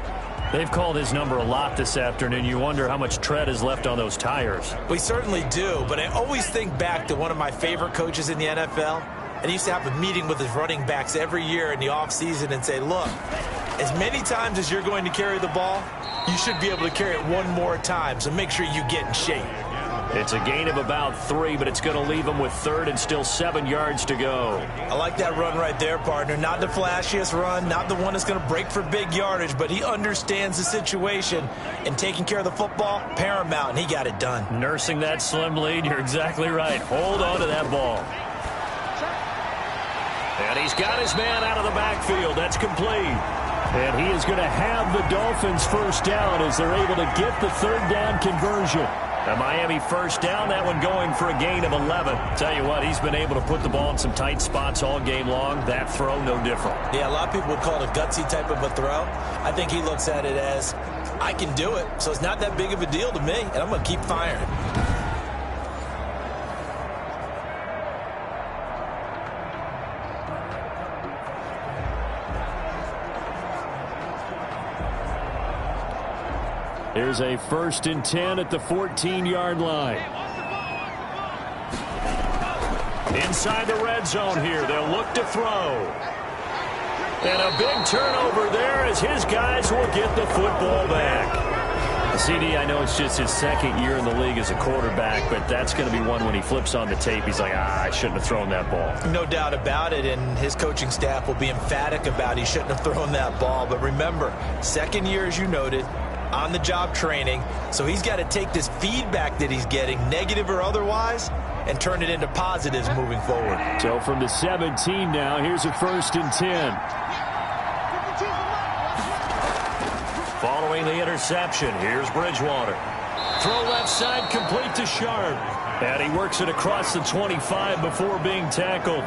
They've called his number a lot this afternoon. You wonder how much tread is left on those tires. We certainly do, but I always think back to one of my favorite coaches in the NFL. And he used to have a meeting with his running backs every year in the offseason and say, look, as many times as you're going to carry the ball, you should be able to carry it one more time, so make sure you get in shape. It's a gain of about 3, but it's going to leave them with 3rd and still 7 yards to go. I like that run right there, partner. Not the flashiest run, not the one that's going to break for big yardage, but he understands the situation, and taking care of the football, paramount, and he got it done. Nursing that slim lead, you're exactly right. Hold on to that ball. And he's got his man out of the backfield. That's complete. And he is going to have the Dolphins 1st down as they're able to get the 3rd down conversion. A Miami 1st down, that one going for a gain of 11. Tell you what, he's been able to put the ball in some tight spots all game long. That throw, no different. Yeah, a lot of people would call it a gutsy type of a throw. I think he looks at it as, I can do it, so it's not that big of a deal to me, and I'm going to keep firing. Here's a 1st and 10 at the 14-yard line. Inside the red zone here. They'll look to throw. And a big turnover there as his guys will get the football back. This CD, I know it's just his second year in the league as a quarterback, but that's going to be one when he flips on the tape. He's like, I shouldn't have thrown that ball. No doubt about it, and his coaching staff will be emphatic about he shouldn't have thrown that ball. But remember, second year, as you noted, on-the-job training, so he's got to take this feedback that he's getting, negative or otherwise, and turn it into positives moving forward. So from the 17 now, here's a 1st and 10. Following the interception, here's Bridgewater. Throw left side, complete to Sharp. And he works it across the 25 before being tackled.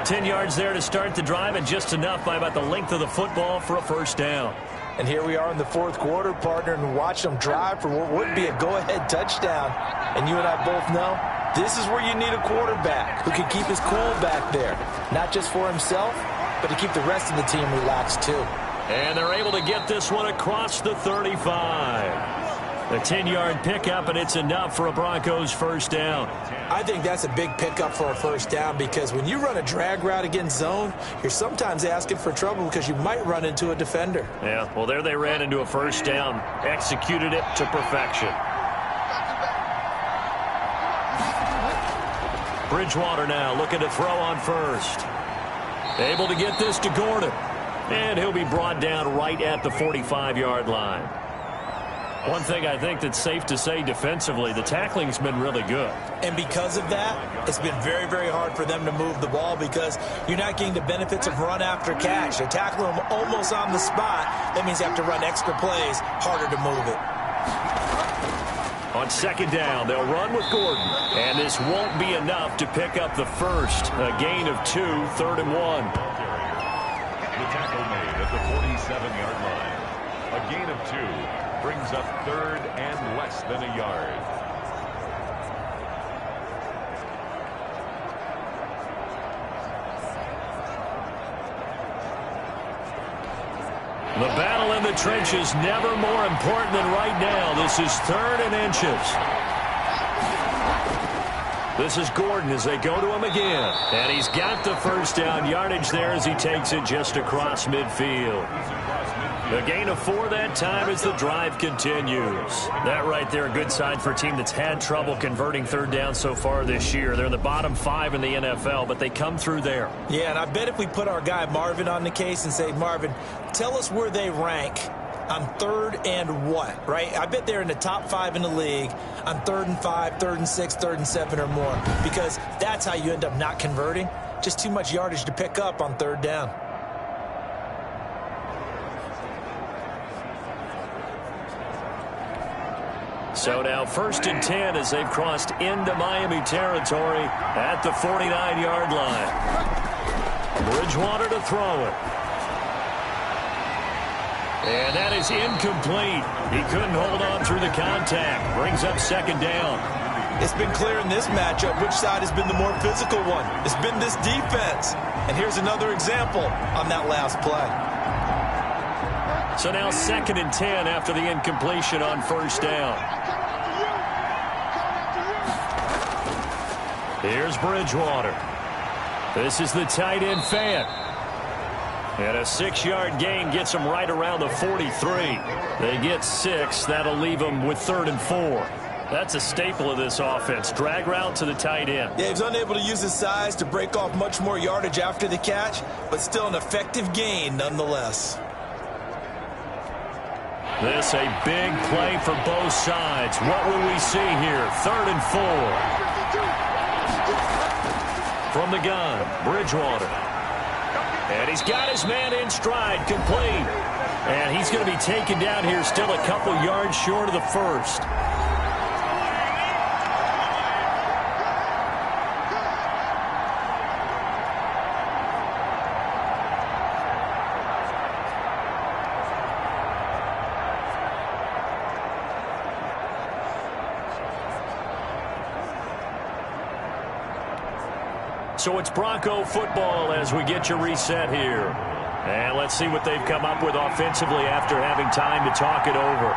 10 yards there to start the drive, and just enough by about the length of the football for a 1st down. And here we are in the 4th quarter, partner, and watch them drive for what would be a go-ahead touchdown. And you and I both know this is where you need a quarterback who can keep his cool back there. Not just for himself, but to keep the rest of the team relaxed too. And they're able to get this one across the 35. A 10-yard pickup, and it's enough for a Broncos 1st down. I think that's a big pickup for a 1st down, because when you run a drag route against zone, you're sometimes asking for trouble because you might run into a defender. Yeah, well, there they ran into a 1st down, executed it to perfection. Bridgewater now looking to throw on 1st. Able to get this to Gordon. And he'll be brought down right at the 45-yard line. One thing I think that's safe to say defensively, the tackling's been really good. And because of that, it's been very, very hard for them to move the ball because you're not getting the benefits of run after catch. They tackle them almost on the spot. That means you have to run extra plays, harder to move it. On 2nd down, they'll run with Gordon. And this won't be enough to pick up the 1st. A gain of 2, 3rd and 1. The tackle made at the 47-yard line. A gain of 2 brings up 3rd and less than a yard. The battle in the trenches never more important than right now. This is 3rd and inches. This is Gordon as they go to him again. And he's got the 1st down yardage there as he takes it just across midfield. A gain of 4 that time as the drive continues. That right there, a good sign for a team that's had trouble converting 3rd down so far this year. They're in the bottom 5 in the NFL, but they come through there. Yeah, and I bet if we put our guy Marvin on the case and say, Marvin, tell us where they rank on 3rd and what, right? I bet they're in the top 5 in the league on 3rd and 5, 3rd and 6, 3rd and 7 or more, because that's how you end up not converting. Just too much yardage to pick up on 3rd down. So now 1st and 10 as they've crossed into Miami territory at the 49-yard line. Bridgewater to throw it. And that is incomplete. He couldn't hold on through the contact. Brings up 2nd down. It's been clear in this matchup which side has been the more physical one. It's been this defense. And here's another example on that last play. So now 2nd and 10 after the incompletion on 1st down. Here's Bridgewater. This is the tight end Fant. And a 6-yard gain gets them right around the 43. They get 6. That'll leave them with 3rd and 4. That's a staple of this offense. Drag route to the tight end. Yeah, he's unable to use his size to break off much more yardage after the catch, but still an effective gain nonetheless. This a big play for both sides. What will we see here? 3rd and 4. From the gun, Bridgewater. And he's got his man in stride, complete. And he's going to be taken down here still a couple yards short of the 1st. So it's Bronco football as we get you reset here. And let's see what they've come up with offensively after having time to talk it over.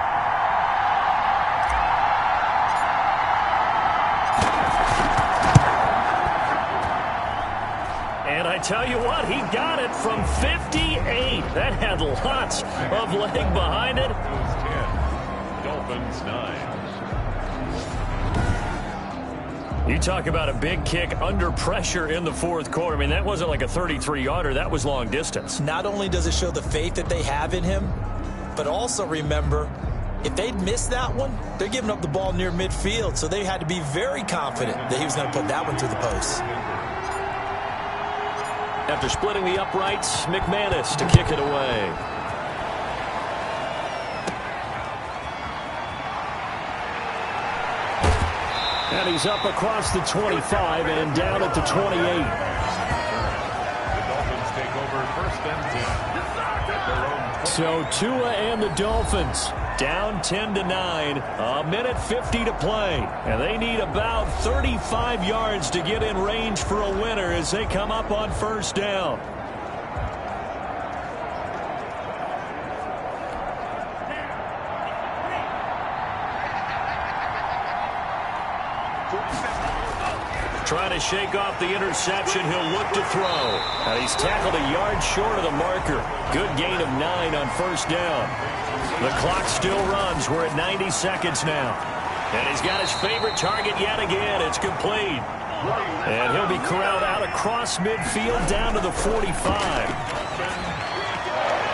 And I tell you what, he got it from 58. That had lots of leg behind it. Dolphins 9. You talk about a big kick under pressure in the fourth quarter. I mean, that wasn't like a 33-yarder. That was long distance. Not only does it show the faith that they have in him, but also remember, if they'd missed that one, they're giving up the ball near midfield, so they had to be very confident that he was going to put that one through the post. After splitting the uprights, McManus to kick it away. And he's up across the 25 and down at the 28. The Dolphins take over first and 10. So Tua and the Dolphins down 10-9, a minute 50 to play. And they need about 35 yards to get in range for a winner as they come up on first down. Trying to shake off the interception. He'll look to throw. And he's tackled a yard short of the marker. Good gain of 9 on first down. The clock still runs. We're at 90 seconds now. And he's got his favorite target yet again. It's complete. And he'll be corralled out across midfield down to the 45.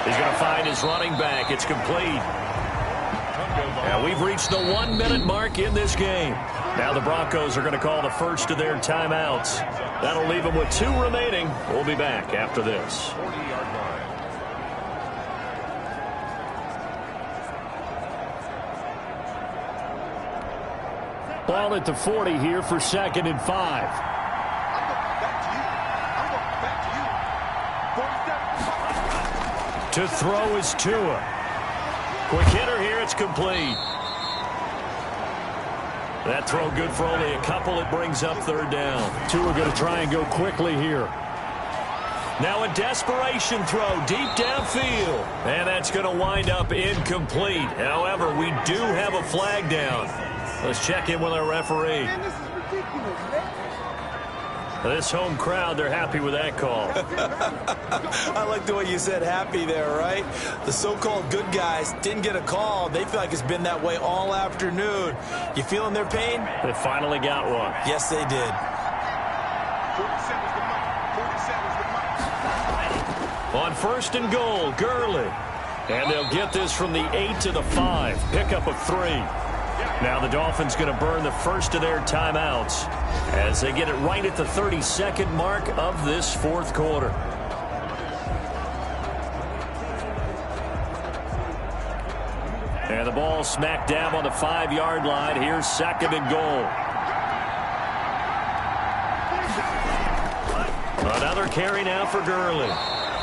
He's going to find his running back. It's complete. And we've reached the 1-minute mark in this game. Now the Broncos are going to call the first of their timeouts. That'll leave them with 2 remaining. We'll be back after this. 40-yard line. Ball at the 40 here for 2nd and 5. To throw is Tua. Quick hitter here. It's complete. That throw good for only a couple. It brings up 3rd down. Tua going to try and go quickly here. Now a desperation throw deep downfield. And that's going to wind up incomplete. However, we do have a flag down. Let's check in with our referee. Man, this is ridiculous, man. This home crowd, they're happy with that call. I like the way you said happy there, right? The so-called good guys didn't get a call. They feel like it's been that way all afternoon. You feeling their pain? They finally got one. Yes, they did. 47's the money. 47's the money. On 1st and goal, Gurley. And they'll get this from the 8 to the 5. Pickup of 3. Now the Dolphins going to burn the first of their timeouts as they get it right at the 32nd mark of this fourth quarter. And the ball smack dab on the 5-yard line. Here's 2nd and goal. Another carry now for Gurley.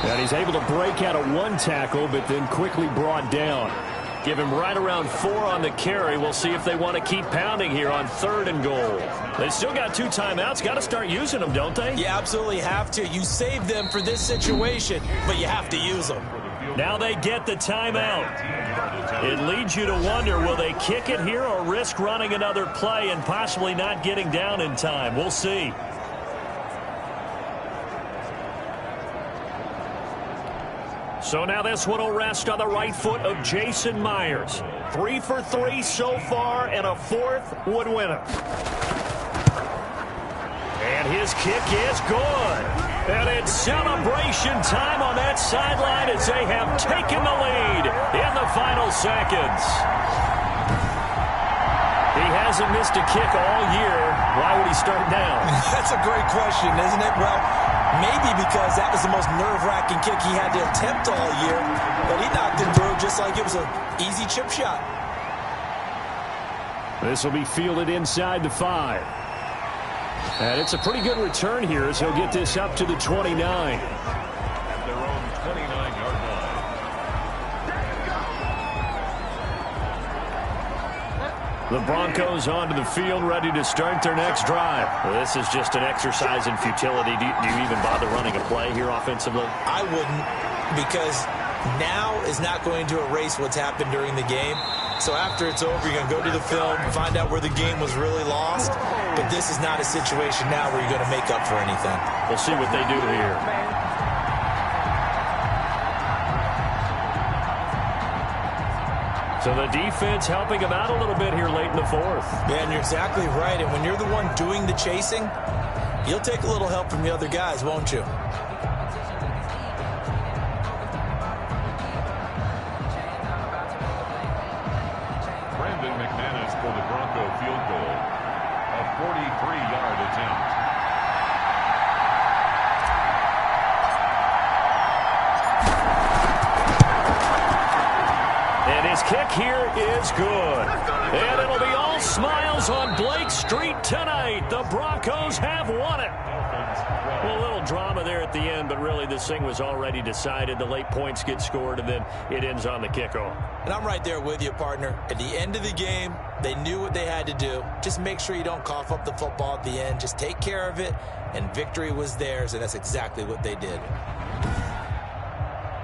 And he's able to break out of 1 tackle, but then quickly brought down. Give him right around 4 on the carry. We'll see if they want to keep pounding here on 3rd and goal. They still got 2 timeouts. Got to start using them, don't they? You absolutely have to. You save them for this situation, but you have to use them. Now they get the timeout. It leads you to wonder, will they kick it here or risk running another play and possibly not getting down in time? We'll see. So now this one will rest on the right foot of Jason Myers. 3 for 3 so far, and a 4th would win it. And his kick is good. And it's celebration time on that sideline as they have taken the lead in the final seconds. He hasn't missed a kick all year. Why would he start now? That's a great question, isn't it? Well, maybe because that was the most nerve-wracking kick he had to attempt all year, but he knocked it through just like it was an easy chip shot. This will be fielded inside the 5. And it's a pretty good return here as he'll get this up to the 29. At their own 29-yard line. The Broncos onto the field, ready to start their next drive. Well, this is just an exercise in futility. Do you even bother running a play here offensively? I wouldn't, because now is not going to erase what's happened during the game. So after it's over, you're going to go to the film, find out where the game was really lost. But this is not a situation now where you're going to make up for anything. We'll see what they do here. So the defense helping him out a little bit here late in the fourth. Yeah, and you're exactly right. And when you're the one doing the chasing, you'll take a little help from the other guys, won't you? Brandon McManus for the Bronco field goal. A 43-yard attempt. And his kick here is good. And it'll be all smiles on Blake Street tonight. The Broncos have won it. Well, a little drama there at the end, but really this thing was already decided. The late points get scored, and then it ends on the kickoff. And I'm right there with you, partner. At the end of the game, they knew what they had to do. Just make sure you don't cough up the football at the end. Just take care of it, and victory was theirs, and that's exactly what they did.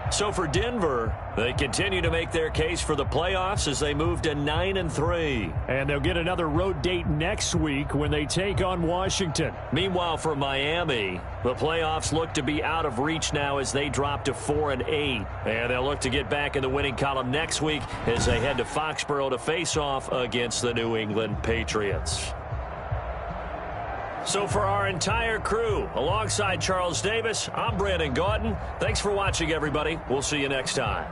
So for Denver, they continue to make their case for the playoffs as they move to 9-3. And they'll get another road date next week when they take on Washington. Meanwhile, for Miami, the playoffs look to be out of reach now as they drop to 4-8. And they'll look to get back in the winning column next week as they head to Foxborough to face off against the New England Patriots. So for our entire crew, alongside Charles Davis, I'm Brandon Gaudin. Thanks for watching, everybody. We'll see you next time.